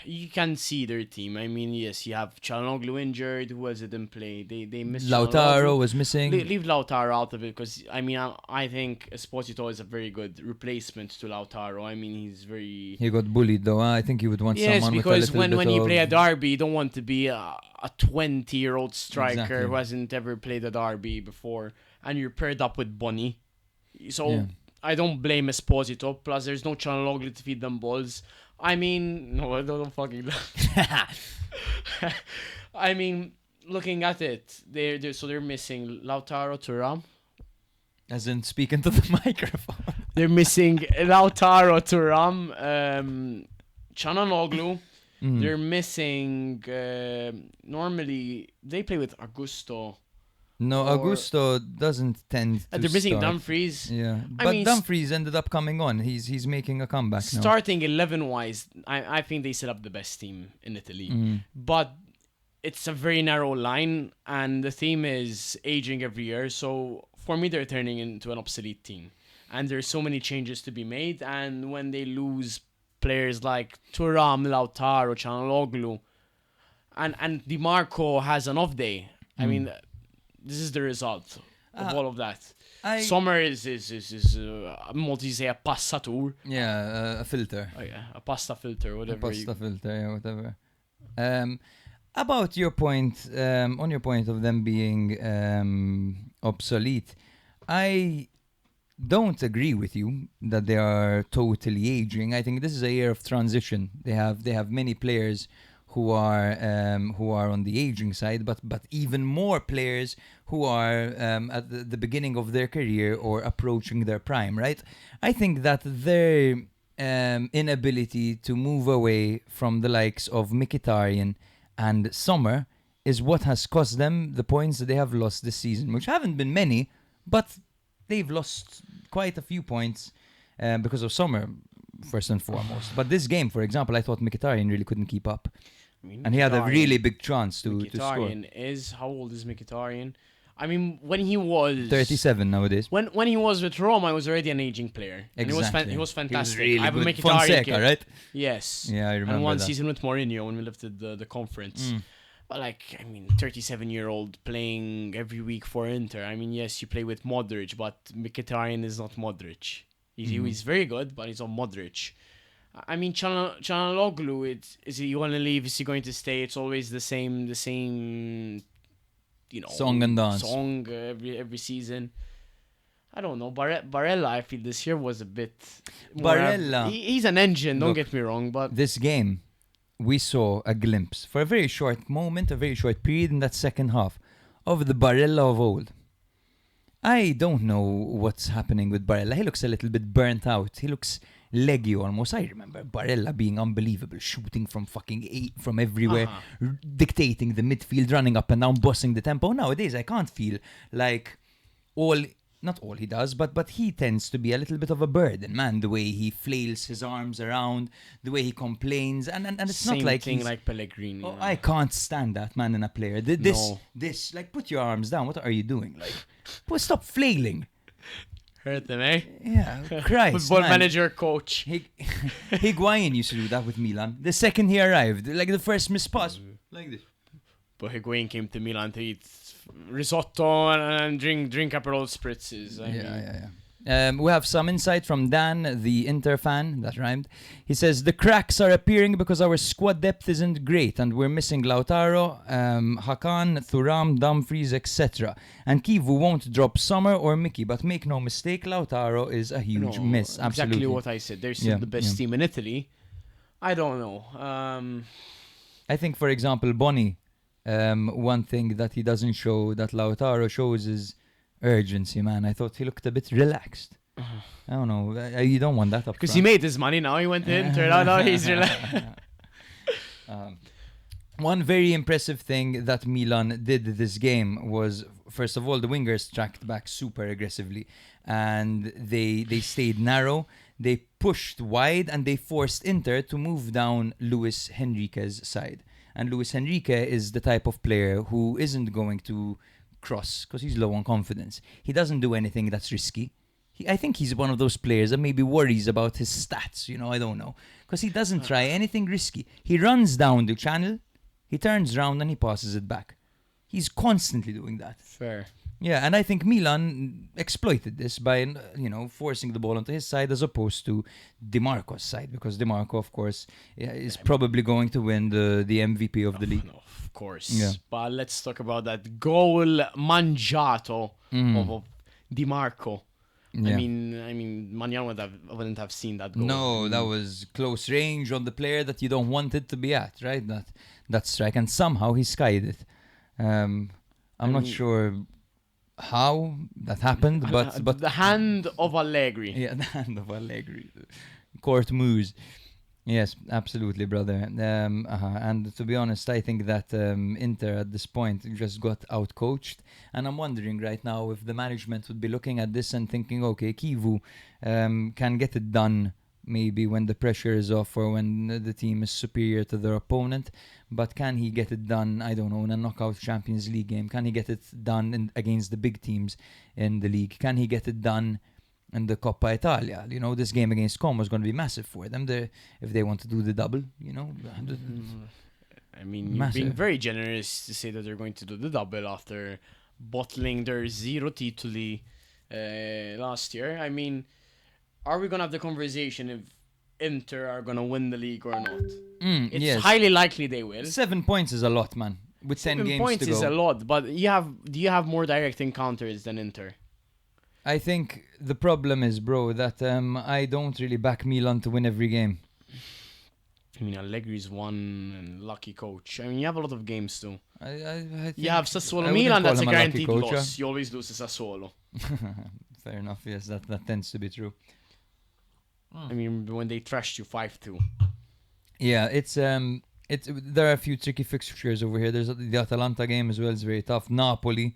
You can see their team. I mean, yes, you have Çalhanoğlu injured. Who was it in play? They missed Lautaro was missing. Leave Lautaro out of it because I mean I think Esposito is a very good replacement to Lautaro. I mean he got bullied though. I think you would want someone with a little because when you play a bit derby, you don't want to be a 20-year-old striker who hasn't ever played a derby before, and you're paired up with Bonny. So I don't blame Esposito. Plus, there's no Çalhanoğlu to feed them balls. I mean, no, don't fucking. I mean, looking at it, they're missing Lautaro Thuram. As in speaking to the microphone. They're missing Lautaro Thuram, Çalhanoğlu. They're missing. Normally, they play with Augusto. No, Augusto doesn't tend to they're missing start. Dumfries. Yeah, but Dumfries ended up coming on. He's making a comeback now. Starting 11-wise, I think they set up the best team in Italy. But it's a very narrow line, and the team is aging every year. So for me, they're turning into an obsolete team. And there's so many changes to be made. And when they lose players like Thuram, Lautaro, Çalhanoğlu, and Di Marco has an off day, I mean... This is the result of all of that. Sommer is say a passatur. Yeah, a filter. Oh yeah, a pasta filter, whatever. Whatever. About your point, on your point of them being obsolete, I don't agree with you that they are totally aging. I think this is a year of transition. They have many players who are on the aging side, but even more players who are at the beginning of their career or approaching their prime, right? I think that their inability to move away from the likes of Mkhitaryan and Sommer is what has cost them the points that they have lost this season, which haven't been many, but they've lost quite a few points because of Sommer, first and foremost. But this game, for example, I thought Mkhitaryan really couldn't keep up. I mean, and he had a really big chance to score. Mkhitaryan how old is Mkhitaryan? I mean, when he was 37 nowadays. When he was with Roma, he was already an aging player. Exactly. And he was fantastic. He was really I have good. a Mkhitaryan Fonseca, kid. right? Yes. Yeah, I remember And one that. season with Mourinho when we lifted the conference. But 37-year-old playing every week for Inter. I mean, yes, you play with Modric, but Mkhitaryan is not Modric. He's very good, but he's not Modric. I mean, Çalhanoğlu, is he going to leave? Is he going to stay? It's always the same, song and dance. Every season. I don't know. Barella, I feel this year was a bit... Barella... He's an engine, don't get me wrong, but... This game, we saw a glimpse, for a very short moment, a very short period in that second half, of the Barella of old. I don't know what's happening with Barella. He looks a little bit burnt out. He looks... leggy almost. I remember Barella being unbelievable, shooting from from everywhere, dictating the midfield, running up and down, bossing the tempo. Nowadays, I can't feel like not all he does, but he tends to be a little bit of a burden, man. The way he flails his arms around, the way he complains, and it's Same not like thing like Pellegrini. Oh, I can't stand that, man, in a player. This, like, put your arms down. What are you doing? Like, stop flailing. Hurt them, eh? Yeah, Christ, Football manager, coach. Higuain used to do that with Milan. The second he arrived, like the first missed pass, like this. But Higuain came to Milan to eat risotto and drink Aperol spritzes. Yeah. We have some insight from Dan, the Inter fan, that rhymed. He says, the cracks are appearing because our squad depth isn't great and we're missing Lautaro, Hakan, Thuram, Dumfries, etc. And Kivu won't drop Sommer or Mickey, but make no mistake, Lautaro is a huge miss. Absolutely. Exactly what I said. They're still the best team in Italy. I don't know. I think, for example, Bonnie, one thing that he doesn't show that Lautaro shows is urgency, man. I thought he looked a bit relaxed. I don't know. You don't want that up Because front. he made his money now. He went to Inter. Now he's relaxed. One very impressive thing that Milan did this game was, first of all, the wingers tracked back super aggressively, and they stayed narrow. They pushed wide, and they forced Inter to move down Luis Henrique's side. And Luis Henrique is the type of player who isn't going to cross because he's low on confidence. He doesn't do anything that's risky. I think he's one of those players that maybe worries about his stats, I don't know. Because he doesn't try anything risky. He runs down the channel, he turns around and he passes it back. He's constantly doing that. Fair. Yeah, and I think Milan exploited this by, forcing the ball onto his side as opposed to Di Marco's side. Because Di Marco, of course, is probably going to win the MVP of the league. No, of course. Yeah. But let's talk about that goal mangiato of Di Marco. Yeah. I mean, Magnan wouldn't have seen that goal. No, that was close range on the player that you don't want it to be at, right? That strike, and somehow he skied it. I'm not sure how that happened, but the hand of Allegri. Yeah, the hand of Allegri, court moves. Yes, absolutely, brother. And to be honest, I think that Inter at this point just got outcoached. And I'm wondering right now if the management would be looking at this and thinking, okay, Kivu can get it done maybe when the pressure is off or when the team is superior to their opponent. But can he get it done, I don't know, in a knockout Champions League game? Can he get it done against the big teams in the league? Can he get it done in the Coppa Italia? This game against Como is going to be massive for them if they want to do the double, I mean, you're being very generous to say that they're going to do the double after bottling their 0 titoli last year. I mean, are we going to have the conversation if Inter are going to win the league or not? It's highly likely they will. 7 points is a lot, man. With 10 games to go. 7 points is a lot, but do you have more direct encounters than Inter? I think the problem is, bro, that I don't really back Milan to win every game. I mean, Allegri's one and lucky coach. I mean, you have a lot of games too. I You have Sassuolo, I wouldn't Milan, call that's a him a lucky guaranteed coach, loss. You always lose to Sassuolo. Fair enough, yes, that tends to be true. I mean, when they trashed you 5-2. Yeah, it's there are a few tricky fixtures over here. There's the Atalanta game as well, it's very tough. Napoli.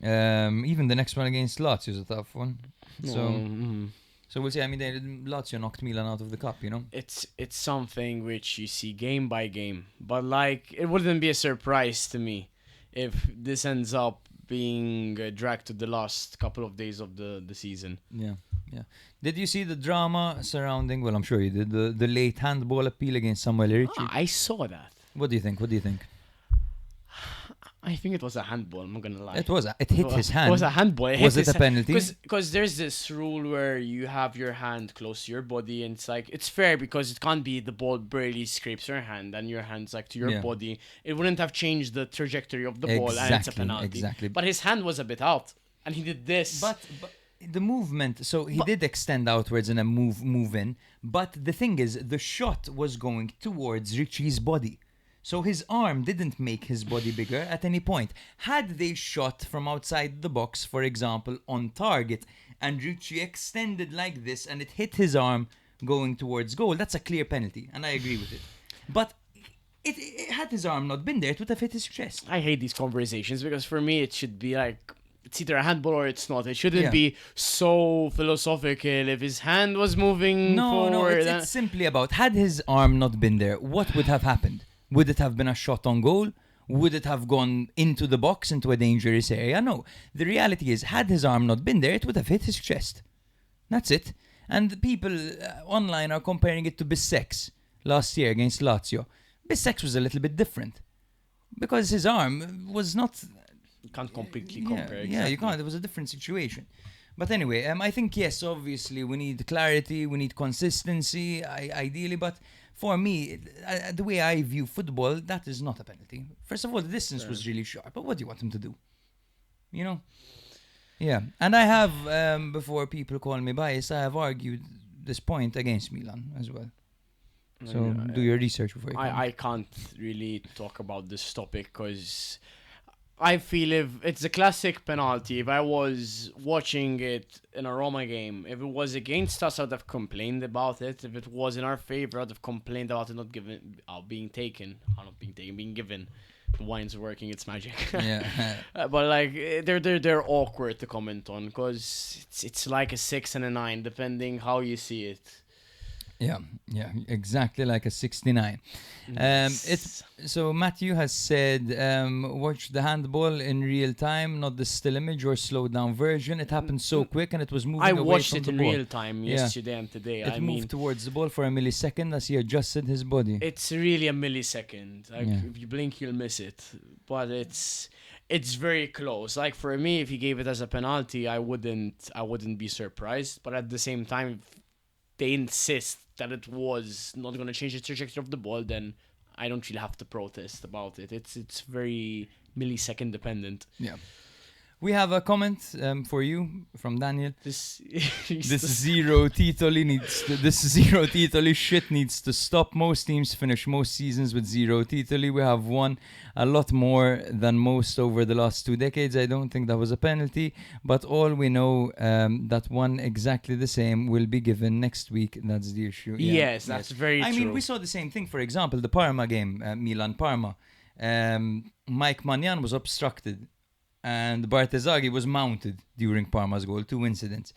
Even the next one against Lazio is a tough one. So we'll see. I mean, Lazio knocked Milan out of the cup, It's something which you see game by game. But, it wouldn't be a surprise to me if this ends up being dragged to the last couple of days of the season. Yeah. Did you see the drama surrounding, well, I'm sure you did, the late handball appeal against Samuel Ricci? I saw that. What do you think? I think it was a handball, I'm not going to lie. It hit his hand. It was a handball. Was it a penalty? Because there's this rule where you have your hand close to your body, and it's fair because it can't be the ball barely scrapes your hand and your hand's to your body. It wouldn't have changed the trajectory of the ball, and it's a penalty. Exactly. But his hand was a bit out, and he did this. But the movement, so he did extend outwards in a move in, but the thing is, the shot was going towards Ricci's body. So his arm didn't make his body bigger at any point. Had they shot from outside the box, for example, on target, and Ricci extended like this and it hit his arm going towards goal, that's a clear penalty, and I agree with it. But it had his arm not been there, it would have hit his chest. I hate these conversations because for me it should be it's either a handball or it's not. It shouldn't be so philosophical if his hand was moving forward. No, it's simply about, had his arm not been there, what would have happened? Would it have been a shot on goal? Would it have gone into the box, into a dangerous area? No. The reality is, had his arm not been there, it would have hit his chest. That's it. And people online are comparing it to Bissex last year against Lazio. Bissex was a little bit different. Because his arm was not... You can't completely compare. Yeah, you can't. It was a different situation. But anyway, I think, yes, obviously, we need clarity, we need consistency, ideally, but... For me, the way I view football, that is not a penalty. First of all, the distance was really sharp. But what do you want him to do? Yeah. And I have, before people call me biased, I have argued this point against Milan as well. So do your research before you comment. I can't really talk about this topic because I feel if it's a classic penalty, if I was watching it in a Roma game, if it was against us, I'd have complained about it. If it was in our favor, I'd have complained about it not being given. The wine's working, it's magic. Yeah. But like they're awkward to comment on because it's like a 6 and a 9 depending how you see it. Yeah, exactly like a 69. So Matthew has said, watch the handball in real time, not the still image or slowed down version. It happened so quick and it was moving away from the ball. I watched it in real time yesterday and today. It moved towards the ball for a millisecond as he adjusted his body. It's really a millisecond. Like if you blink, you'll miss it. But it's very close. Like for me, if he gave it as a penalty, I wouldn't be surprised. But at the same time, if they insist that it was not going to change the trajectory of the ball, then I don't really have to protest about it. It's very millisecond dependent. Yeah. We have a comment for you from Daniel. This zero titoli shit needs to stop. Most teams finish most seasons with 0 titoli. We have won a lot more than most over the last 2 decades. I don't think that was a penalty, but all we know that one exactly the same will be given next week. That's the issue. Yeah. Yes, that's very true. I mean, we saw the same thing. For example, the Parma game, Milan-Parma. Mike Maignan was obstructed. And Bartesaghi was mounted during Parma's goal, 2 incidents.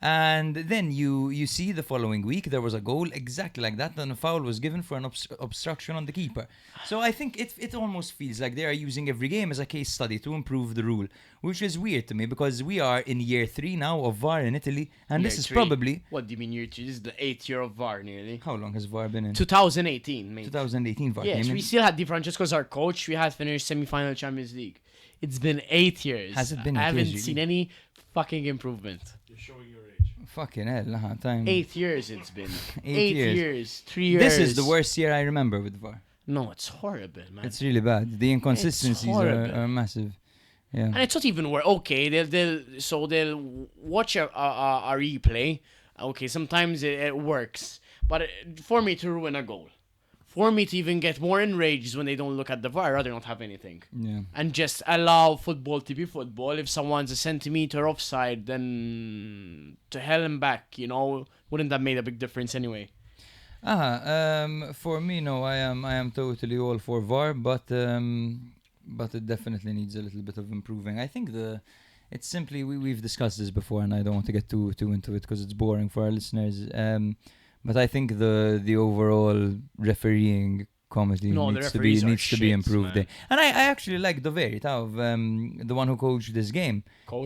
And then you see the following week there was a goal exactly like that, and a foul was given for an obstruction on the keeper. So I think it almost feels like they are using every game as a case study to improve the rule, which is weird to me because we are in year 3 now of VAR in Italy, and this is probably... What do you mean year 3? This is the 8th year of VAR nearly. How long has VAR been in? 2018, mate. 2018 VAR. Yes, we still had Di Francesco as our coach. We had finished semi-final Champions League. It's been 8 years. Has it been 8 years? I haven't years? seen any fucking improvement. You're showing your age. Fucking hell, time. 8 years it's been. 8 years. 3 years. This is the worst year I remember with VAR. No, it's horrible, man. It's really bad. The inconsistencies are massive. Yeah. And it's not even worse. Okay, they'll watch a replay. Okay, sometimes it works. But for me to ruin a goal, for me to even get more enraged when they don't look at the VAR, I'd rather not have anything. Yeah. And just allow football to be football. If someone's a centimeter offside, then to hell and back, wouldn't that made a big difference anyway? For me, no, I am totally all for VAR, but it definitely needs a little bit of improving. I think it's simply we've discussed this before, and I don't want to get too into it because it's boring for our listeners. But I think the overall refereeing committee needs to be improved. And I actually like Doveri, the one who coached this game. Who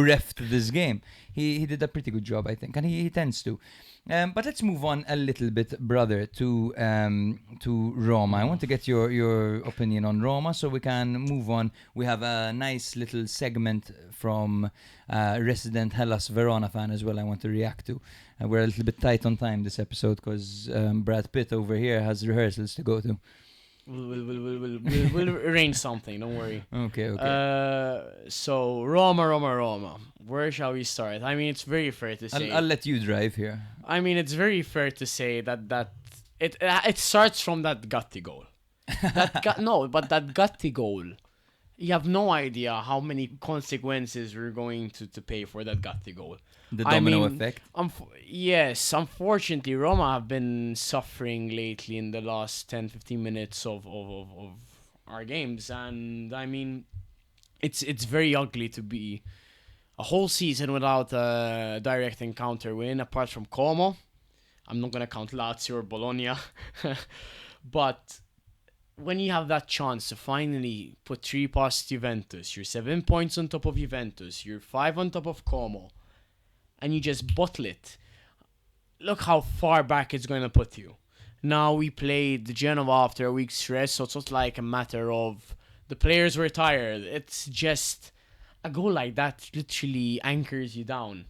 refed this game. He did a pretty good job, I think, and he tends to. But let's move on a little bit, brother, to Roma. I want to get your opinion on Roma, so we can move on. We have a nice little segment from resident Hellas Verona fan as well I want to react to. We're a little bit tight on time this episode because Brad Pitt over here has rehearsals to go to. We'll arrange something, don't worry. Okay. So, Roma. Where shall we start? I mean, it's very fair to say... I'll let you drive here. I mean, it's very fair to say that it starts from that Gatti goal. But that Gatti goal, you have no idea how many consequences we're going to pay for that Gatti goal. The domino effect. Yes, unfortunately, Roma have been suffering lately in the last 10-15 minutes of our games, and I mean, it's very ugly to be a whole season without a direct encounter win, apart from Como. I'm not gonna count Lazio or Bologna, but when you have that chance to finally put 3 past Juventus, you're 7 points on top of Juventus, you're 5 on top of Como, and you just bottle it. Look how far back it's going to put you. Now we played Genoa after a week's rest, so it's not like a matter of the players were tired. It's just a goal like that literally anchors you down.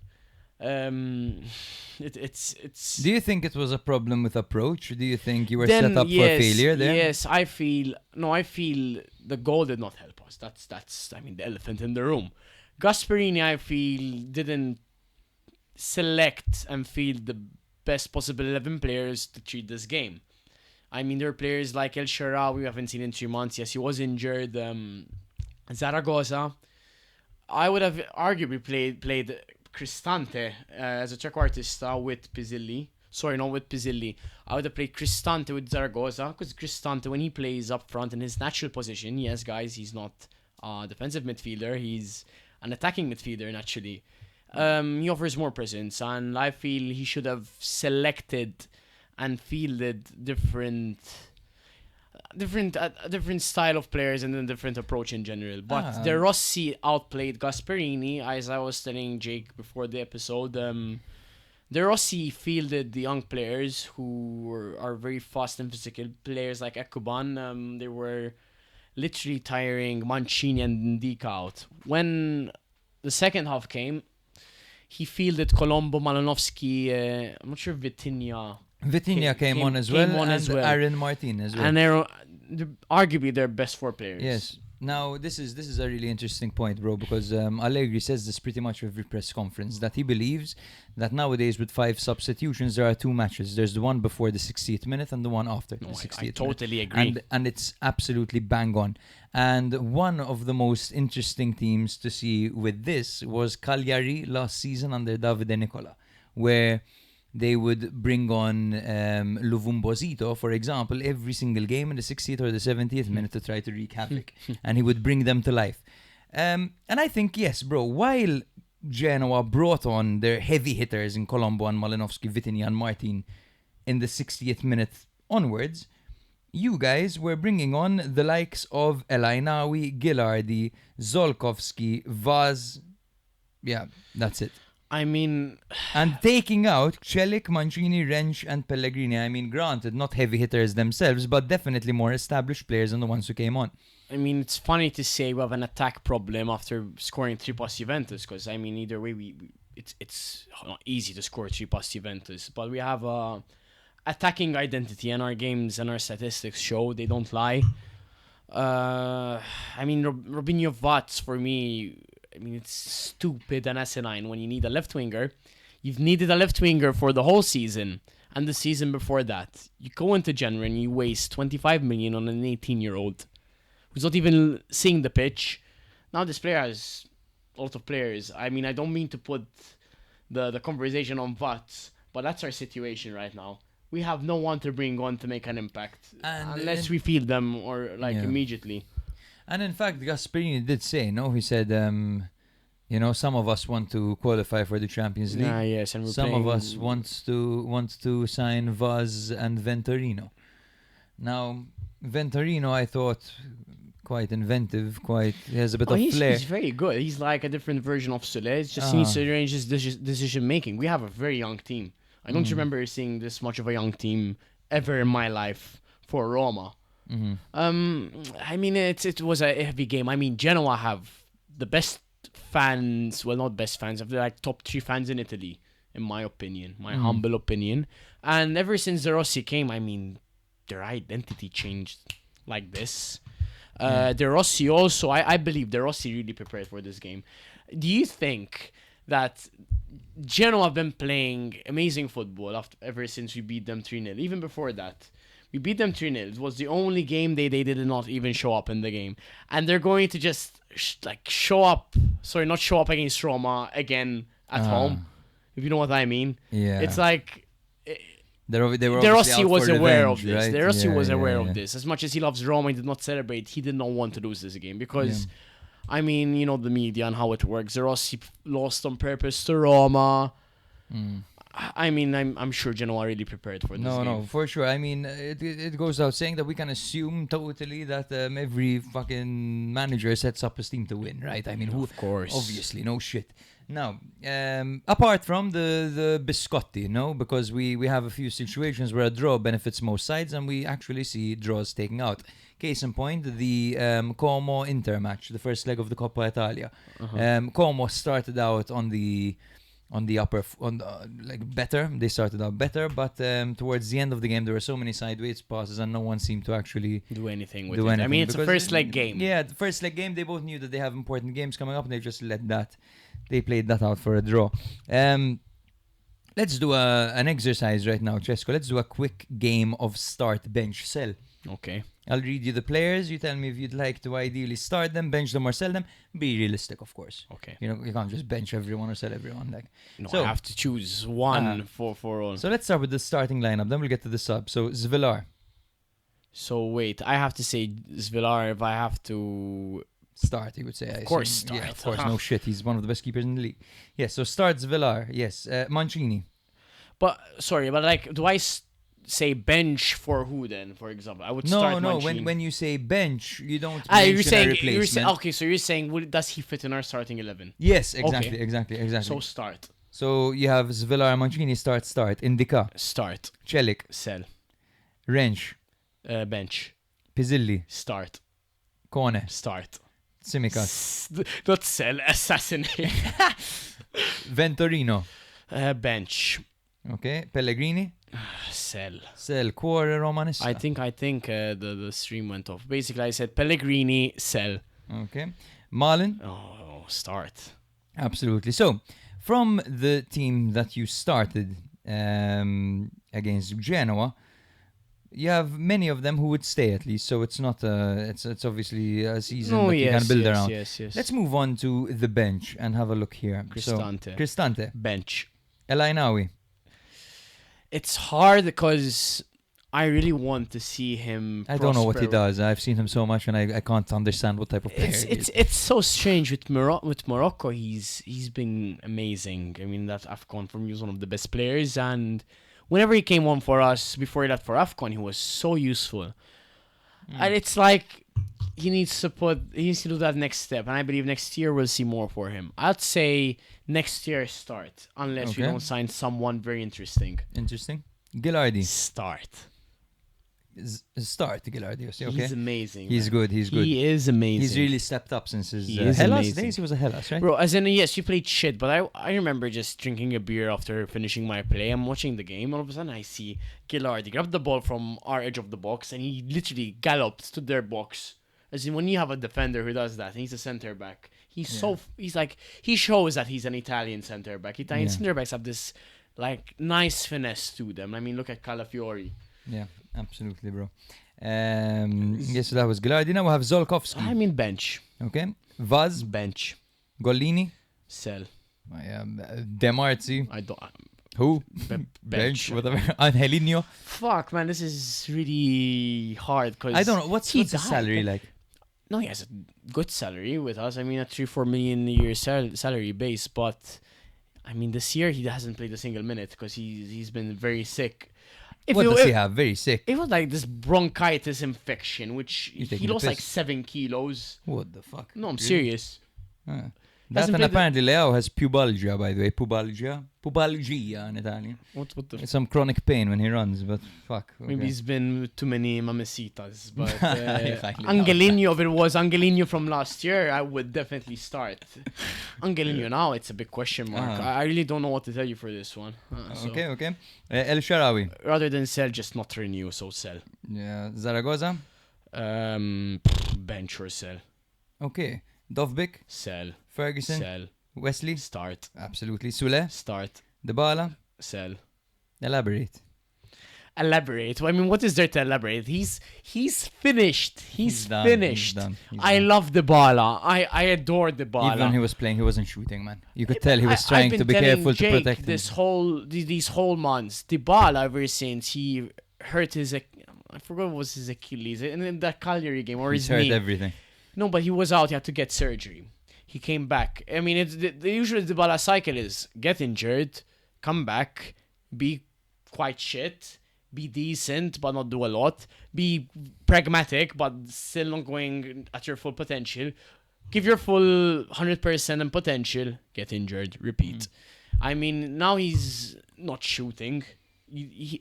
It's. Do you think it was a problem with approach? Do you think you were set up for failure there? Yes, I feel the goal did not help us. That's the elephant in the room. Gasperini, I feel, didn't select and field the best possible 11 players to treat this game. I mean, there are players like El Shaarawy we haven't seen in 3 months. Yes, he was injured. Zaragoza. I would have arguably played Cristante as a trequartista with Pizzilli. Sorry, not with Pizzilli. I would have played Cristante with Zaragoza, because Cristante, when he plays up front in his natural position, yes, guys, he's not a defensive midfielder. He's an attacking midfielder, naturally. He offers more presence, and I feel he should have selected and fielded different style of players and a different approach in general. But De Rossi outplayed Gasperini, as I was telling Jake before the episode. De Rossi fielded the young players who are very fast and physical. Players like Ekuban, they were literally tiring Mancini and Ndika out. When the second half came, he fielded Colombo, Malinowski, I'm not sure Vitinha came on as well, and Aaron Martin as well. And they're arguably their best 4 players. Yes. Now, this is a really interesting point, bro, because Allegri says this pretty much every press conference, that he believes that nowadays with 5 substitutions, there are 2 matches. There's the one before the 60th minute and the one after the 60th minute. I totally agree. And it's absolutely bang on. And one of the most interesting teams to see with this was Cagliari last season under Davide Nicola, where they would bring on Luvumbo, for example, every single game in the 60th or the 70th minute to try to wreak havoc. And he would bring them to life. And I think, yes, bro, while Genoa brought on their heavy hitters in Colombo and Malinowski, Vitinha and Martin in the 60th minute onwards, you guys were bringing on the likes of El Ainawi, Gilardi, Zolkowski, Vaz. Yeah, that's it. I mean... And taking out Celik, Mancini, Rensch and Pellegrini. I mean, granted, not heavy hitters themselves, but definitely more established players than the ones who came on. I mean, it's funny to say we have an attack problem after scoring 3 past Juventus, because, I mean, either way, it's not easy to score 3 past Juventus, but we have a attacking identity, and our games and our statistics show they don't lie. I mean, Robinho Vats, for me... I mean, it's stupid and asinine when you need a left winger. You've needed a left winger for the whole season and the season before that. You go into Genoa and you waste 25 million on an 18-year-old who's not even seeing the pitch. Now this player has a lot of players. I mean, I don't mean to put the conversation on Vats, but that's our situation right now. We have no one to bring on to make an impact unless we feel them or immediately. And in fact, Gasperini did say, no? He said, some of us want to qualify for the Champions League. Yes, and some of us want to sign Vaz and Venturino. Now, Venturino, I thought, quite inventive, he has a bit of flair. He's very good. He's like a different version of Soler. Just needs to arrange his decision making. We have a very young team. I don't remember seeing this much of a young team ever in my life for Roma. I mean, it was a heavy game. I mean, Genoa have the best fans. Well, not best fans. They're like top 3 fans in Italy, in my opinion, my humble opinion. And ever since De Rossi came, I mean, their identity changed like this. De Rossi also, I believe De Rossi really prepared for this game. Do you think that Genoa have been playing amazing football ever since we beat them 3-0? Even before that. We beat them 3-0. It was the only game they did not even show up in the game. And they're going to just show up. Sorry, not show up against Roma again at home. If you know what I mean. Yeah. It's like... De Rossi was aware of this. De Rossi was aware of this. As much as he loves Roma, he did not celebrate. He did not want to lose this game. Because, I mean, you know the media and how it works. De Rossi lost on purpose to Roma. I mean, I'm sure Genoa really prepared for this game. No, for sure. I mean, it goes without saying that we can assume totally that every fucking manager sets up his team to win, right? I mean, of course. Obviously, no shit. Now, apart from the biscotti, because we have a few situations where a draw benefits most sides and we actually see draws taken out. Case in point, the Como-Inter match, the first leg of the Coppa Italia. Como started out better. They started out better, but towards the end of the game, there were so many sideways passes and no one seemed to actually do anything with it. I mean, it's a first leg game. Yeah, the first leg game, they both knew that they have important games coming up and they just they played that out for a draw. Let's do an exercise right now, Cesco. Let's do a quick game of start, bench, sell. Okay. I'll read you the players. You tell me if you'd like to ideally start them, bench them, or sell them. Be realistic, of course. Okay. You know, you can't just bench everyone or sell everyone. Like, No, so, I have to choose one for all. So let's start with the starting lineup. Then we'll get to the sub. So Zvilar. So wait, I have to say Zvilar if I have to. Start, you would say. Of course, assume. Yeah, start. of course. No shit. He's one of the best keepers in the league. Yes. So start Zvilar. Yes. Mancini. But sorry, but like, do I say bench for who then? For example, I would start. No. Mancini. When you say bench, you don't. You're mention a saying replacement. okay. So you're saying does he fit in our starting 11? Yes. Exactly. Okay. Exactly. So start. So you have Zvilar, Mancini. Start. Indica. Start. Celik. Sell. Rensch. Bench. Pizzilli. Start. Kone. Start. Tsimikas. Not sell. Assassinate. Ventorino. Bench. Okay. Pellegrini. Sell. Sell. Cuore Romanista. I think the stream went off. Basically, I said Pellegrini, sell. Okay. Malin. Oh, start. Absolutely. So, from the team that you started against Genoa, you have many of them who would stay at least. So it's not it's obviously a season that you can build around. Yes. Let's move on to the bench and have a look here. Cristante. So, Cristante. Bench. El Ainaoui. It's hard because I really want to see him. I don't know what he prosper. does. I've seen him so much and I can't understand what type of player he is. It's so strange with Morocco. He's been amazing. I mean, that AFCON for me was one of the best players, and whenever he came on for us before he left for AFCON, he was so useful. And it's like he needs to do that next step, and I believe next year we'll see more for him. I'd say next year start, unless we Okay. don't sign someone very interesting. Interesting. Gilardi. Start. Start Gilardi. Okay. He's amazing. He's man. good. He's good. He is amazing. He's really stepped up since his He is Hellas amazing. days. He was a Hellas, right? Bro, as in, yes, you played shit, but I remember just drinking a beer after finishing my play. I'm watching the game, all of a sudden I see Gilardi grab the ball from our edge of the box, and he literally galloped to their box. As in, when you have a defender who does that, and he's a center back, he shows that he's an Italian center back. Italian center backs have this, like, nice finesse to them. I mean, look at Calafiori. Yeah, absolutely, bro. Yes, so that was Gilardi. Now we have Zolkowski. I mean, bench. Okay. Vaz, Bench. Gollini, Sell. Demarzi. I don't... Who? Bench. Whatever. Angelino. Fuck, man, this is really hard because I don't know. What's his salary like? No, he has a good salary with us. I mean, a 3-4 million a year salary base, but I mean, this year he hasn't played a single minute because he's been very sick. What does he have? Very sick. It was like this bronchitis infection, which You taking he the lost like piss? 7 kilos. What the fuck? No, I'm Really? serious. Ah. That Hasn't and played the- apparently Leao has pubalgia, by the way. Pubalgia in Italian. What the? It's some chronic pain when he runs, but fuck. Maybe okay. he's been with too many mamecitas, but If I knew Angelino, if it was Angelino from last year, I would definitely start. Angelino now, it's a big question mark. Ah. I really don't know what to tell you for this one. So Okay. El Sharawi. rather than sell, just not renew, so sell. Yeah. Zaragoza. Bench or sell. Okay. Dovbik. Sell. Ferguson. Sell. Wesley. Start. Absolutely. Sule. Start. Dybala. Sell. Elaborate. Elaborate. I mean, what is there to elaborate? He's finished. He's done, finished. he's done, he's I done. love Dybala. I adore Dybala. Even when he was playing, he wasn't shooting, man. You could tell he was I've trying been to be telling careful to Jake protect him. these whole months. Dybala, ever since he hurt his, I forgot what was his Achilles in that Cagliari game or He's his hurt knee. everything. No, but he was out. He had to get surgery. He came back. I mean, it's the usual Dybala cycle is get injured, come back, be quite shit, be decent but not do a lot, be pragmatic but still not going at your full potential, give your full 100% and potential, get injured, repeat. I mean, now he's not shooting.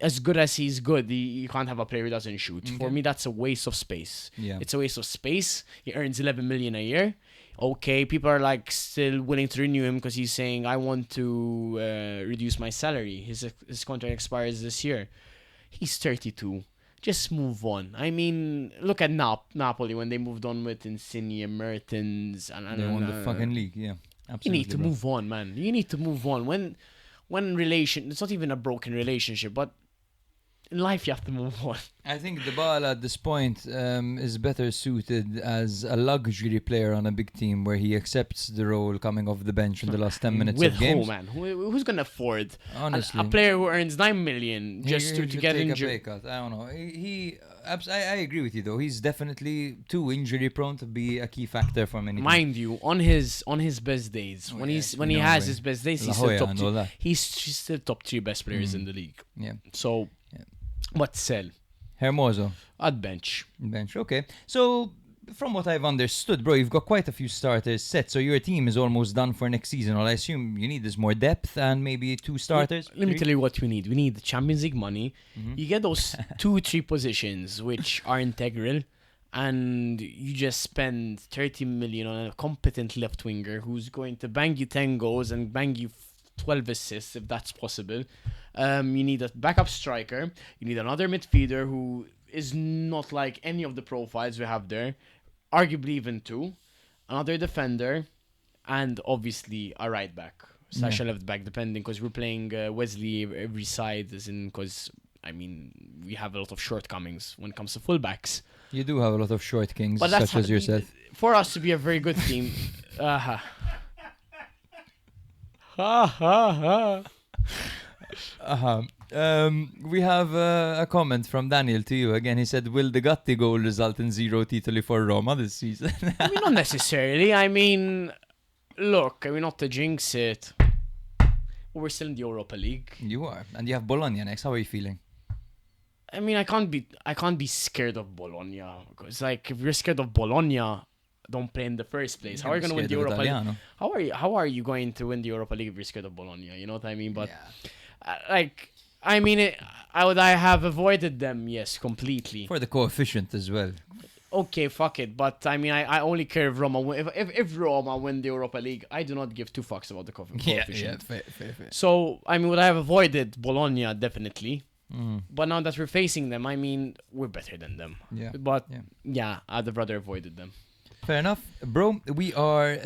As good as he's good, you can't have a player who doesn't shoot. For me, that's a waste of space. Yeah. It's a waste of space. He earns 11 million a year. Okay, people are like still willing to renew him because he's saying, I want to reduce my salary. His contract expires this year. He's 32. Just move on. I mean, look at Napoli when they moved on with Insigne, Mertens, and They won the fucking league, yeah. Absolutely. you need to bro. move on, man. You need to move on. it's not even a broken relationship, but in life you have to move on. I think Dybala at this point is better suited as a luxury player on a big team where he accepts the role coming off the bench in the last 10 minutes With of games. who, man? Who's going to afford Honestly. a player who earns 9 million just to get take injured? a pay cut. I don't know. I agree with you though. He's definitely too injury prone to be a key factor for many. Mind you, on his best days, when he has his best days, he's still top 2. He's still top 3 best players in the league. Yeah. So, what sell? Hermoso. At bench. Okay. So, from what I've understood, bro, you've got quite a few starters set, so your team is almost done for next season. All I assume you need is more depth and maybe 2 starters. Let me tell you what we need. We need the Champions League money. You get those 2-3 positions which are integral, and you just spend 30 million on a competent left winger who's going to bang you 10 goals and bang you 12 assists if that's possible. You need a backup striker. You need another midfielder who is not like any of the profiles we have there, arguably even 2. Another defender, and obviously a right back / left back, depending, because we're playing Wesley every side, as in, because I mean we have a lot of shortcomings when it comes to fullbacks. You do have a lot of short kings, But such as yourself. For us to be a very good team, ha ha ha. We have a comment from Daniel to you again. He said, "Will the Gatti goal result in 0 titoli for Roma this season?" I mean, not necessarily. I mean, look, I mean, not to jinx it, we're still in the Europa League. You are, and you have Bologna next. How are you feeling? I mean, I can't be scared of Bologna, because like if you're scared of Bologna, don't play in the first place. How are you going to win the Europa League? How are you going to win the Europa League if you're scared of Bologna? You know what I mean? But I have avoided them, yes, completely. For the coefficient as well. Okay, fuck it. But I mean, I only care if Roma if Roma win the Europa League. I do not give 2 fucks about the coefficient. Yeah, fair. So I mean, would I have avoided Bologna? Definitely. But now that we're facing them, I mean, we're better than them. Yeah. But yeah, I'd have rather avoided them. Fair enough. Bro, we are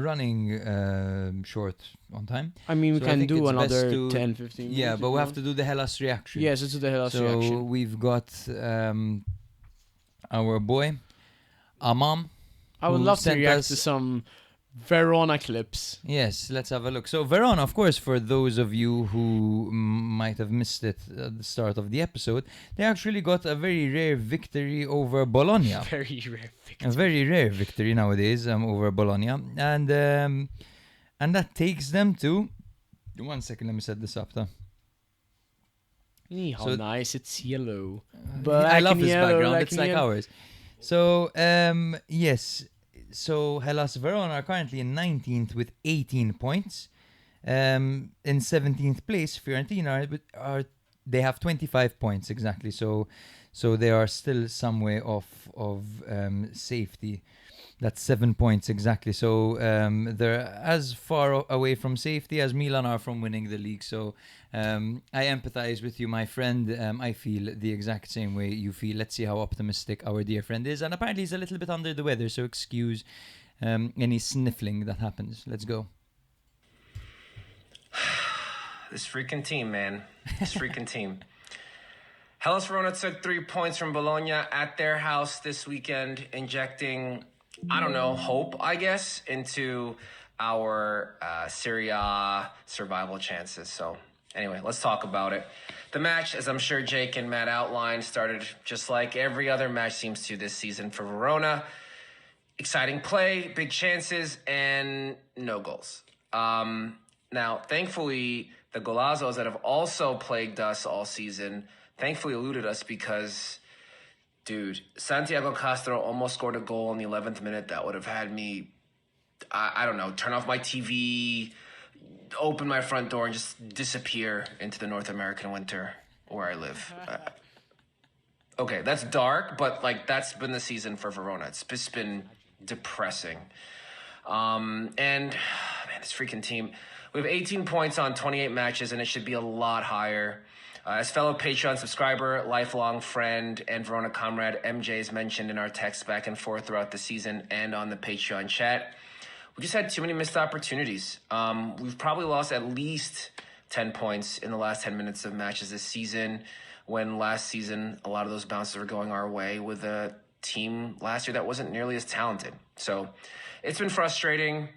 running short on time. I mean, we can do another 10-15 minutes. Yeah, but we have to do the Hellas reaction. Yes, let's do the Hellas reaction. So we've got our boy, Amam. I would love to react to some Verona clips. Yes, let's have a look. So Verona, of course, for those of you who might have missed it at the start of the episode, they actually got a very rare victory over Bologna. Very rare victory. A very rare victory nowadays over Bologna. And that takes them to... 1 second, let me set this up. How nice, it's yellow. I love this background, it's like ours. So, yes... So Hellas Verona are currently in 19th with 18 points. In 17th place, Fiorentina they have 25 points exactly. So they are still some way off of safety. That's 7 points exactly. So they're as far away from safety as Milan are from winning the league. So I empathize with you, my friend. I feel the exact same way you feel. Let's see how optimistic our dear friend is. And apparently he's a little bit under the weather, so excuse any sniffling that happens. Let's go. This freaking team, man. This freaking team. Hellas Verona took 3 points from Bologna at their house this weekend, injecting... I don't know, hope, I guess, into our Serie A survival chances. So anyway, let's talk about it. The match, as I'm sure Jake and Matt outlined, started just like every other match seems to this season for Verona. Exciting play, big chances, and no goals. Now, thankfully, the golazos that have also plagued us all season thankfully eluded us because... Dude, Santiago Castro almost scored a goal in the 11th minute that would have had me, I don't know, turn off my TV, open my front door, and just disappear into the North American winter where I live. Okay, that's dark, but, like, that's been the season for Verona. It's just been depressing. And, man, this freaking team. We have 18 points on 28 matches, and it should be a lot higher. As fellow Patreon subscriber, lifelong friend, and Verona comrade, MJ is mentioned in our texts back and forth throughout the season and on the Patreon chat. We just had too many missed opportunities. We've probably lost at least 10 points in the last 10 minutes of matches this season, when last season a lot of those bounces were going our way with a team last year that wasn't nearly as talented. So it's been frustrating,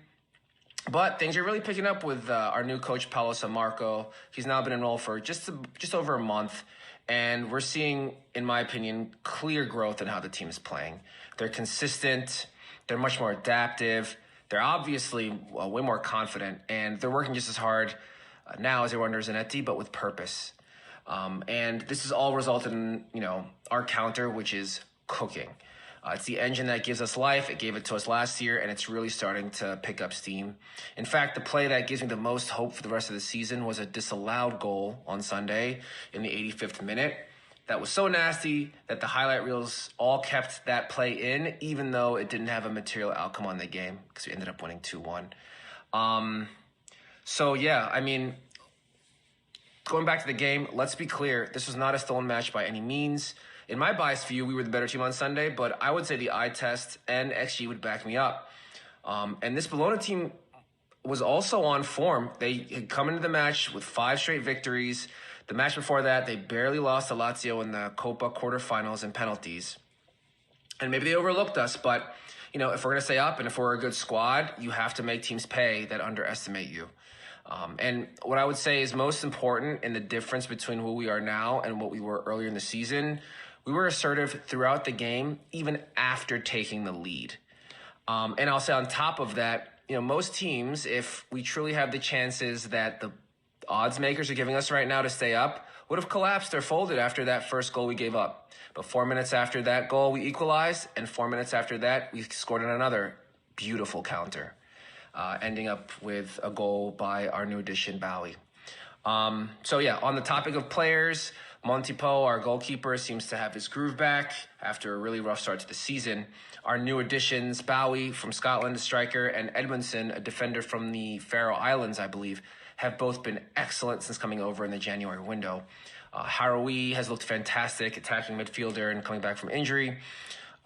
but things are really picking up with our new coach, Paolo Sammarco. He's now been enrolled for just over a month, and we're seeing, in my opinion, clear growth in how the team is playing. They're consistent. They're much more adaptive. They're obviously way more confident, and they're working just as hard now as they were under Zanetti, but with purpose. And this has all resulted in, our counter, which is cooking. It's the engine that gives us life. It gave it to us last year, and it's really starting to pick up steam. In fact, the play that gives me the most hope for the rest of the season was a disallowed goal on Sunday in the 85th minute. That was so nasty that the highlight reels all kept that play in, even though it didn't have a material outcome on the game, because we ended up winning 2-1. Going back to the game, let's be clear. This was not a stolen match by any means. In my biased view, we were the better team on Sunday, but I would say the eye test and XG would back me up. And this Bologna team was also on form. They had come into the match with 5 straight victories. The match before that, they barely lost to Lazio in the Coppa quarterfinals in penalties. And maybe they overlooked us, but, if we're going to stay up and if we're a good squad, you have to make teams pay that underestimate you. And what I would say is most important in the difference between who we are now and what we were earlier in the season, we were assertive throughout the game, even after taking the lead. And I'll say on top of that, most teams, if we truly have the chances that the odds makers are giving us right now to stay up, would have collapsed or folded after that first goal we gave up. But 4 minutes after that goal, we equalized, and 4 minutes after that, we scored on another beautiful counter, ending up with a goal by our new addition, Bowie. On the topic of players, Montipo, our goalkeeper, seems to have his groove back after a really rough start to the season. Our new additions, Bowie from Scotland, a striker, and Edmondson, a defender from the Faroe Islands, I believe, have both been excellent since coming over in the January window. Haroui has looked fantastic, attacking midfielder and coming back from injury.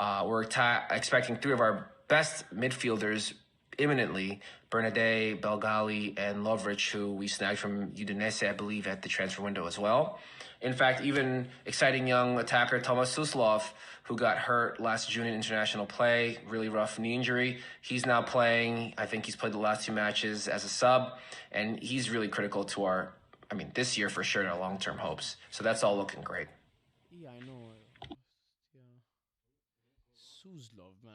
We're expecting 3 of our best midfielders imminently, Bernadette, Belgali, and Lovric, who we snagged from Udinese, I believe, at the transfer window as well. In fact, even exciting young attacker Tomas Suslov, who got hurt last June in international play, really rough knee injury. He's now playing. I think he's played the last 2 matches as a sub, and he's really critical to this year for sure, our long-term hopes. So that's all looking great. Yeah, I know. Suslov, man.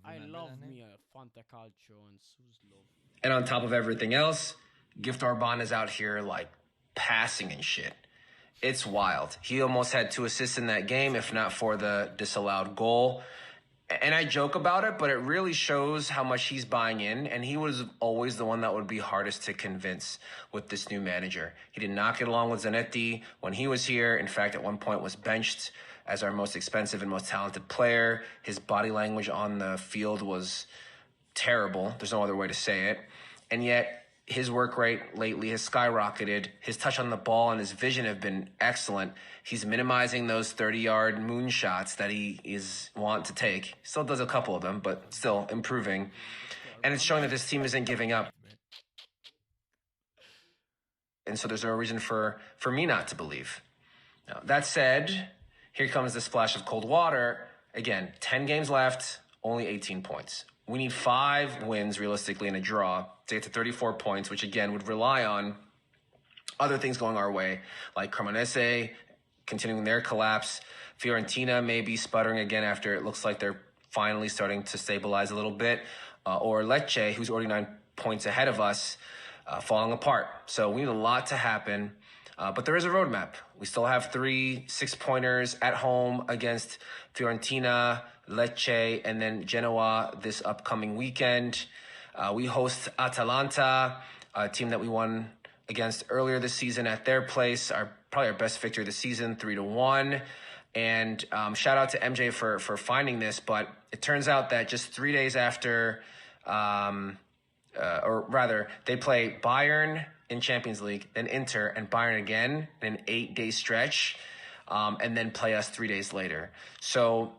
I love me a Fantacalcio and Suslov. And on top of everything else, Gift Orban is out here passing and shit. It's wild. He almost had 2 assists in that game, if not for the disallowed goal. And I joke about it, but it really shows how much he's buying in. And he was always the one that would be hardest to convince with this new manager. He did not get along with Zanetti when he was here. In fact, at one point was benched as our most expensive and most talented player. His body language on the field was terrible. There's no other way to say it. And yet, his work rate lately has skyrocketed. His touch on the ball and his vision have been excellent. He's minimizing those 30-yard moon shots that he is want to take. Still does a couple of them, but still improving. And it's showing that this team isn't giving up. And so there's no reason for me not to believe. Now, that said, here comes the splash of cold water. Again, 10 games left, only 18 points. We need 5 wins, realistically, in a draw to get to 34 points, which, again, would rely on other things going our way, like Cremonese continuing their collapse. Fiorentina may be sputtering again after it looks like they're finally starting to stabilize a little bit. Or Lecce, who's already 9 points ahead of us, falling apart. So we need a lot to happen. But there is a roadmap. We still have 3 6-pointers at home against Fiorentina, Lecce, and then Genoa this upcoming weekend. We host Atalanta, a team that we won against earlier this season at their place. Probably our best victory of the season, 3-1. And shout out to MJ for finding this, but it turns out that just 3 days after, or rather, they play Bayern in Champions League, then Inter and Bayern again in an 8-day stretch, and then play us 3 days later. So,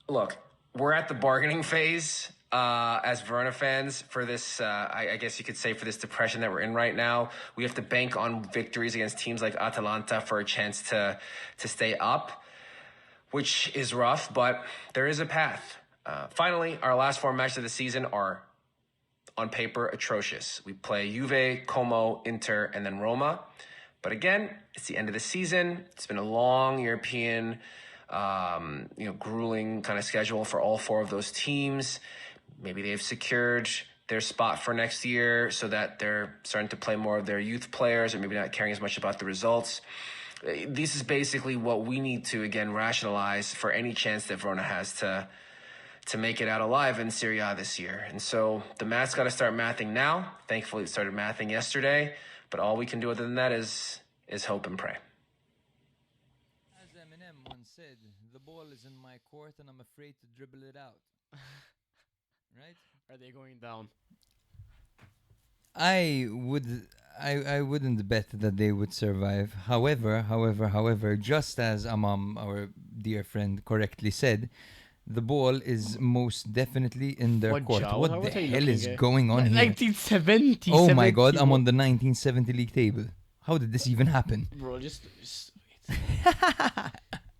look, we're at the bargaining phase as Verona fans for this, I guess you could say for this depression that we're in right now. We have to bank on victories against teams like Atalanta for a chance to stay up, which is rough, but there is a path. Finally, our last 4 matches of the season are, on paper, atrocious. We play Juve, Como, Inter, and then Roma. But again, it's the end of the season. It's been a long European, grueling kind of schedule for all 4 of those teams. Maybe they've secured their spot for next year so that they're starting to play more of their youth players or maybe not caring as much about the results. This is basically what we need to, again, rationalize for any chance that Verona has to make it out alive in Serie A this year. And so the math's got to start mathing now. Thankfully, it started mathing yesterday. But all we can do other than that is hope and pray. As Eminem once said, the ball is in my court and I'm afraid to dribble it out. Right? Are they going down? I wouldn't bet that they would survive. However, just as Amam, our dear friend, correctly said, the ball is most definitely in their court. What the hell is going on here? 1970. Oh my god, I'm on the 1970 league table. How did this even happen? Bro, just wait.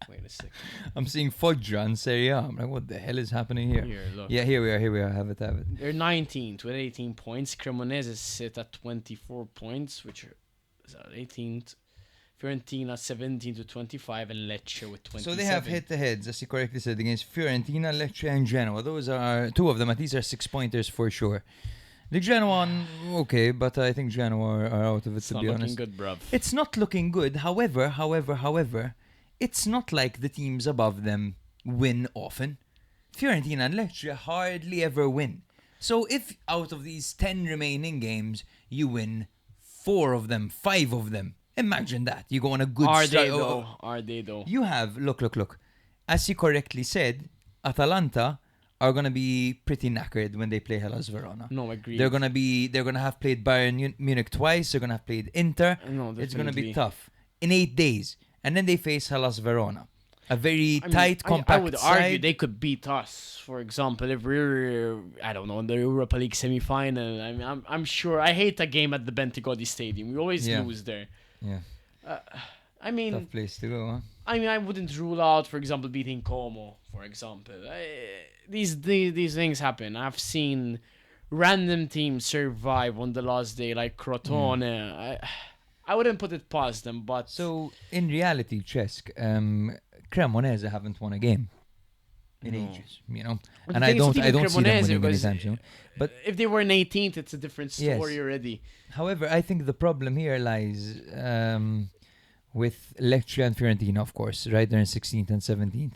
Wait a second. I'm seeing Foggia and Serie A. I'm like, what the hell is happening here? Here, look. Yeah, here we are. Have it. They're 19th with 18 points. Cremonese sit at 24 points, which are 18th. Fiorentina 17 to 25 and Lecce with 27. So they have head-to-heads, as you correctly said, against Fiorentina, Lecce and Genoa. Those are 2 of them. At least are 6-pointers for sure. The Genoa one, okay, but I think Genoa are out of it, to be honest. It's not looking good, bruv. It's not looking good. However, it's not like the teams above them win often. Fiorentina and Lecce hardly ever win. So if out of these 10 remaining games, you win 4 of them, 5 of them, imagine that. You go on a good start. Are they though? You have, look. As you correctly said, Atalanta are going to be pretty knackered when they play Hellas Verona. No, agreed. They're going to have played Bayern Munich twice. They're going to have played Inter. No, it's going to be tough. In 8 days. And then they face Hellas Verona. A very tight, compact I would argue side. they could beat us. For example, if we're, I don't know, in the Europa League semi-final. I mean, I'm sure. I hate a game at the Bentegodi Stadium. We always lose there. Yeah. I mean, Tough place to go, huh? I mean, I wouldn't rule out, for example, beating Como, for example. These things happen. I've seen random teams survive on the last day, like Crotone. I wouldn't put it past them, but... So, in reality, Cesc, Cremonese haven't won a game in ages, you know? But and the I thing is, don't see them Cremonese, winning because anytime soon. But if they were in 18th, it's a different story already. However, I think the problem here lies with Lecce and Fiorentina, of course, right? They're in 16th and 17th.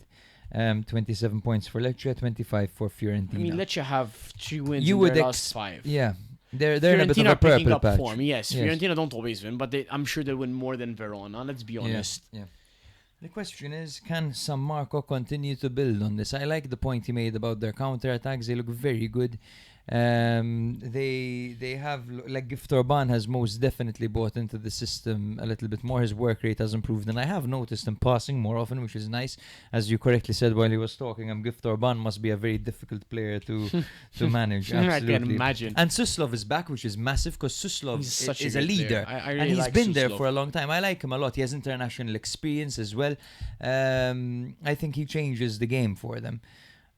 27 points for Lecce, 25 for Fiorentina. I mean, Lecce have 3 wins in their last 5. Yeah. They're in a bit of a picking purple up patch. form, yes. Fiorentina don't always win, but I'm sure they'll win more than Verona, let's be honest. Yeah. The question is, can San Marco continue to build on this? I like the point he made about their counter-attacks. They look very good. They have, like, Gift Orban has most definitely bought into the system a little bit more. His work rate has improved, and I have noticed him passing more often, which is nice. As you correctly said while he was talking, Gift Orban must be a very difficult player to manage. Absolutely. I can imagine. And Suslov is back, which is massive, because Suslov is a leader. I really and he's like been there Suslov. for a long time. I like him a lot. He has international experience as well. I think he changes the game for them.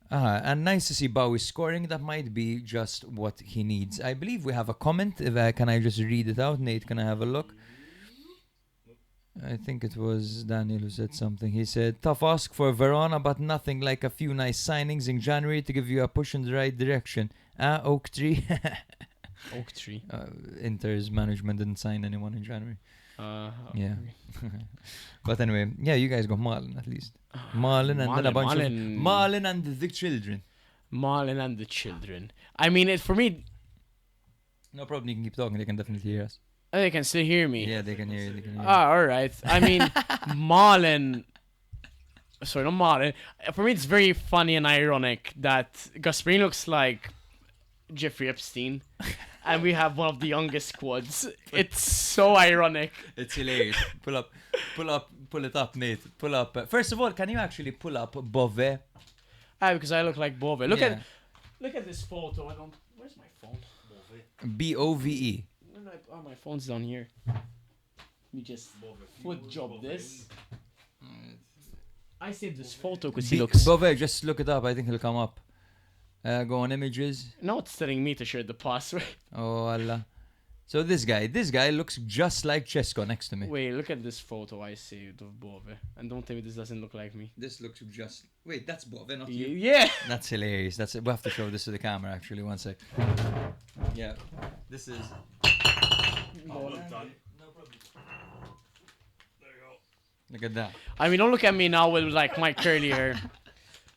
And nice to see Bowie scoring. That might be just what he needs. I believe we have a comment. Can I just read it out? Nate, can I have a look? I think it was Daniel who said something. He said, tough ask for Verona, but nothing like a few nice signings in January to give you a push in the right direction. Oak Tree. Oak Tree. Inter's management didn't sign anyone in January. Yeah. But anyway, yeah, you guys got Malin at least. Malin and then a bunch of Malin and the children. Malin and the children. I mean, for me... No problem, you can keep talking. They can definitely hear us. Oh, they can still hear me. Yeah, they can hear you. Alright. I mean, Malin... Sorry, not Malin. For me, it's very funny and ironic that Gasperini looks like Jeffrey Epstein. And we have one of the youngest squads. It's so ironic. It's hilarious. Pull it up, Nate. Pull up. First of all, can you actually pull up Bove? Because I look like Bove. Look at... Look at this photo. Where's my phone? Bove. Oh, my phone's down here. Let me just foot job this. I saved this photo because he looks... Bove, just look it up. I think he'll come up. Go on images. No, it's telling me to share the password. Oh, Allah. So this guy looks just like Cesco next to me. Wait, look at this photo I saved of Bove. And don't tell me this doesn't look like me. This looks just... Wait, that's Bove, not you. Yeah! That's hilarious. We'll have to show this to the camera, actually. One sec. Yeah. This is... Well done. Look at that. I mean, don't look at me now with like my curly hair.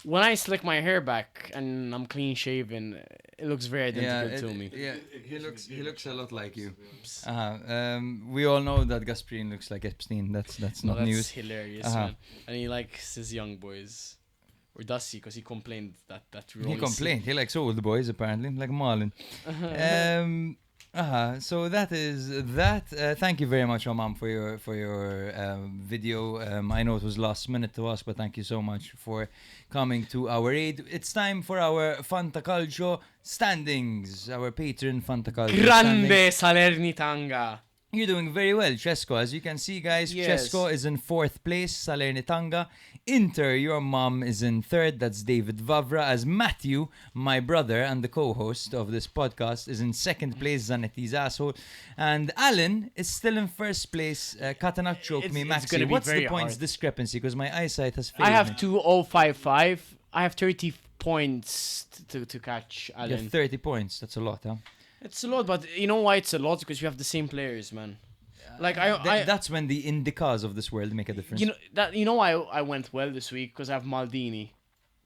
When I slick my hair back and I'm clean shaven, it looks very identical to me. Yeah, he looks a lot like you. We all know that Gasperini looks like Epstein. That's not news. That's hilarious, man. And he likes his young boys. Or does he? Because he complained that He complained. He likes old boys, apparently, like Marlon. So that is that. Thank you very much, Omam, for your video. I know it was last minute to us, but thank you so much for coming to our aid. It's time for our Fantacalcio standings. Our patron Fantacalcio Grande Salernitanga. You're doing very well, Cesco. As you can see, guys, Yes. Cesco is in 4th place, Salernitanga. Inter, your mom, is in 3rd. That's David Vavra. As Matthew, my brother and the co-host of this podcast, is in 2nd place, Zanetti's asshole. And Alan is still in 1st place. Katana choked me, it's gonna Maxi. be What's the very points hard. discrepancy? Because my eyesight has failed I have me. 2055. I have 30 points to catch You have Alan. 30 points. That's a lot, huh? It's a lot, but you know why it's a lot? Because we have the same players, man. Like That's when the indicas of this world make a difference. you know why I went well this week? Because I have Maldini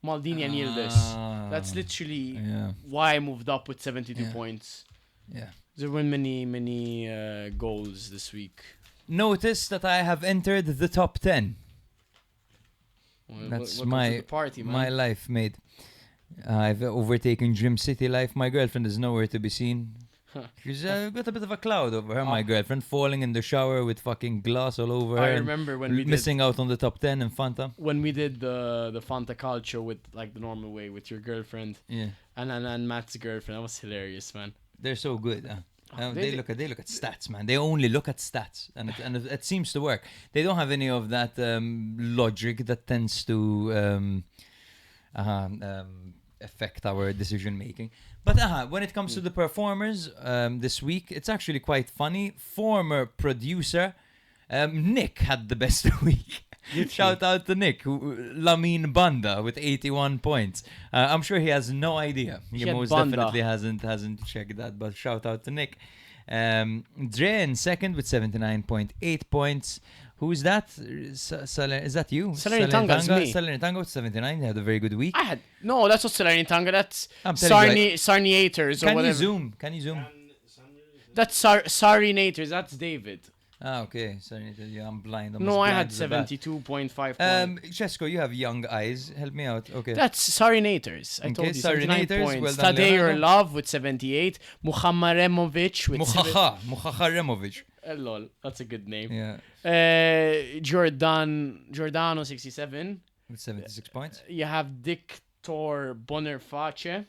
and Yildiz. That's literally why I moved up with 72 points. Yeah. There were many goals this week. Notice that I have entered the top 10. Well, That's welcome to the party, man. my life, mate. I've overtaken Gym City life. My girlfriend is nowhere to be seen. She's got a bit of a cloud over her, my girlfriend, falling in the shower with fucking glass all over her. I and remember when we missing out on the top 10 in Fanta. when we did the Fantacalcio with like the normal way with your girlfriend Yeah, and Matt's girlfriend. That was hilarious, man. they're so good. They They- look at stats, man. They only look at stats, and it seems to work. They don't have any of that logic that tends to affect our decision making. But when it comes to the performers this week, it's actually quite funny. Former producer Nick had the best week. Shout out to Nick, Lamin Banda with 81 points. I'm sure he has no idea. He had most Banda. definitely hasn't checked that. But shout out to Nick. Dre in 2nd with 79.8 points. Who's that? Is that you? Salernitanga, me. Salernitanga with 79. He had a very good week. That's not Salernitanga. That's I'm telling you, Sarniators or Can whatever. you zoom? That's Sarinators. That's David. Okay. Salernitanga. Yeah, I'm blind. I'm No, as I had blind as a bat. 72.5 points. Cesco, you have young eyes. Help me out. Okay. That's Sarinators. I told Okay, you 79 Sarinators, points. well done, Tadej Leonardo. Orlov with 78. Muhammaremovic with Muchacha Removic. lol, that's a good name. Yeah. Giordano 67. With 76 points. You have Dictor Boniface.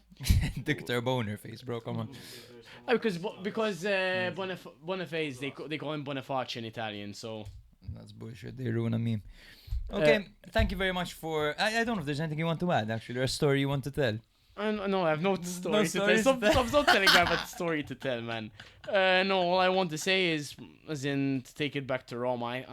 Dictor Boner face, bro. Come on. Because Boniface they call him Boniface in Italian, so That's bullshit. They ruin a meme. Okay, thank you very much for... I don't know if there's anything you want to add, actually. Or a story you want to tell. no, I have no story to stories tell. to Stop telling me about story to tell, man. No, all I want to say is, as in, to take it back to Roma,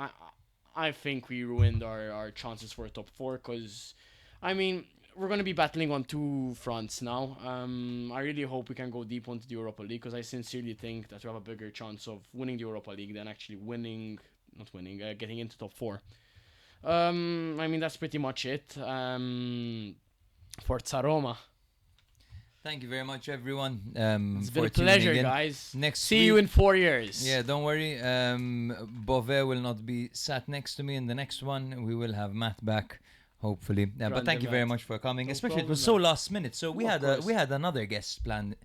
I think we ruined our chances for a top 4, because, I mean, we're going to be battling on 2 fronts now. I really hope we can go deep onto the Europa League, because I sincerely think that we have a bigger chance of winning the Europa League than actually getting into top 4. I mean, that's pretty much it. Forza Roma. Thank you very much, everyone. It's been for a pleasure, tuning in. guys. See you in 4 years. Yeah, don't worry. Bove will not be sat next to me in the next one. We will have Matt back, hopefully. But thank you very Matt. much for coming. No Especially it was problem, so last minute. So we Of had course. another guest planned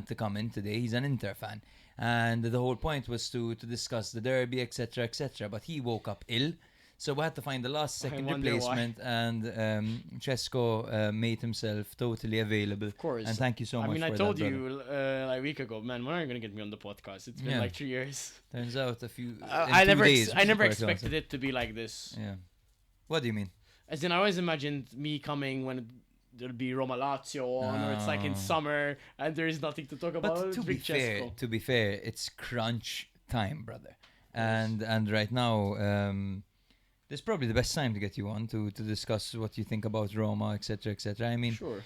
to come in today. He's an Inter fan, and the whole point was to discuss the derby, etc., etc. But he woke up ill, So we had to find the last second wonder why. replacement, and Cesco made himself totally available. Of course. And thank you so much. I mean, I for told that, you like a week ago, man, when are you gonna get me on the podcast? It's been Yeah. like 3 years. Turns out a few. I in 2 never, days, I never quite awesome. expected it to be like this. Yeah. What do you mean? As in, I always imagined me coming when there'll be Roma Lazio on, or it's like in summer and there is nothing to talk about. But to be fair, it's crunch time, brother. And right now, this is probably the best time to get you on to discuss what you think about Roma, etc., etc. I mean, Sure.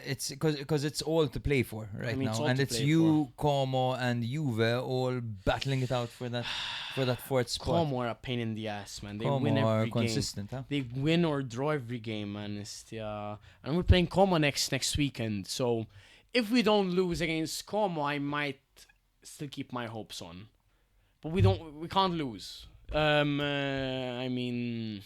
it's because it's all to play for right it's now, all and to it's play you, Como, and Juve all battling it out for that fourth spot. Como are a pain in the ass, man. They Como win are every game. consistent, huh? They win or draw every game, man. And we're playing Como next weekend. So if we don't lose against Como, I might still keep my hopes on. But we can't lose. I mean,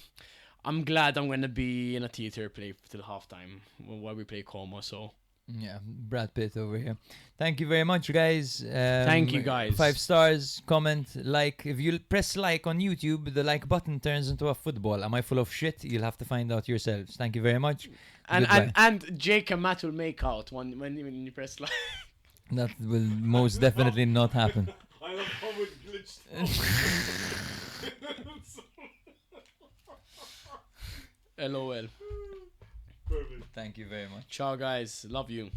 I'm glad I'm gonna be in a theater play till halftime while we play Como. So Yeah, Brad Pitt over here. Thank you very much, guys. Thank you, guys. 5 stars, comment, like. If you press like on YouTube, the like button turns into a football. Am I full of shit? You'll have to find out yourselves. Thank you very much. Goodbye. And Jake and Matt will make out when you press like. That will most definitely not happen. I love how it glitched. LOL. Perfect. Thank you very much. Ciao, guys. Love you.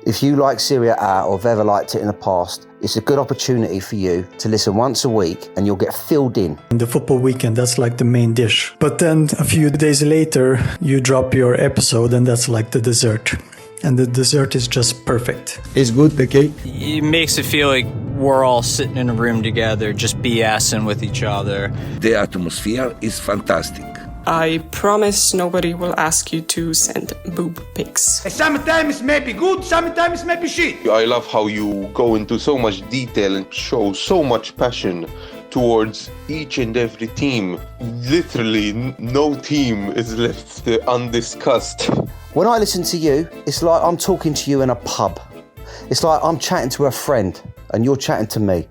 If you like Serie A or have ever liked it in the past, it's a good opportunity for you to listen once a week and you'll get filled in. In the football weekend, that's like the main dish. But then a few days later, you drop your episode and that's like the dessert. And the dessert is just perfect. It's good, the cake. It makes it feel like we're all sitting in a room together, just BSing with each other. The atmosphere is fantastic. I promise nobody will ask you to send boob pics. Sometimes may be good, sometimes may be shit. I love how you go into so much detail and show so much passion towards each and every team. Literally, no team is left undiscussed. When I listen to you, it's like I'm talking to you in a pub. It's like I'm chatting to a friend and you're chatting to me.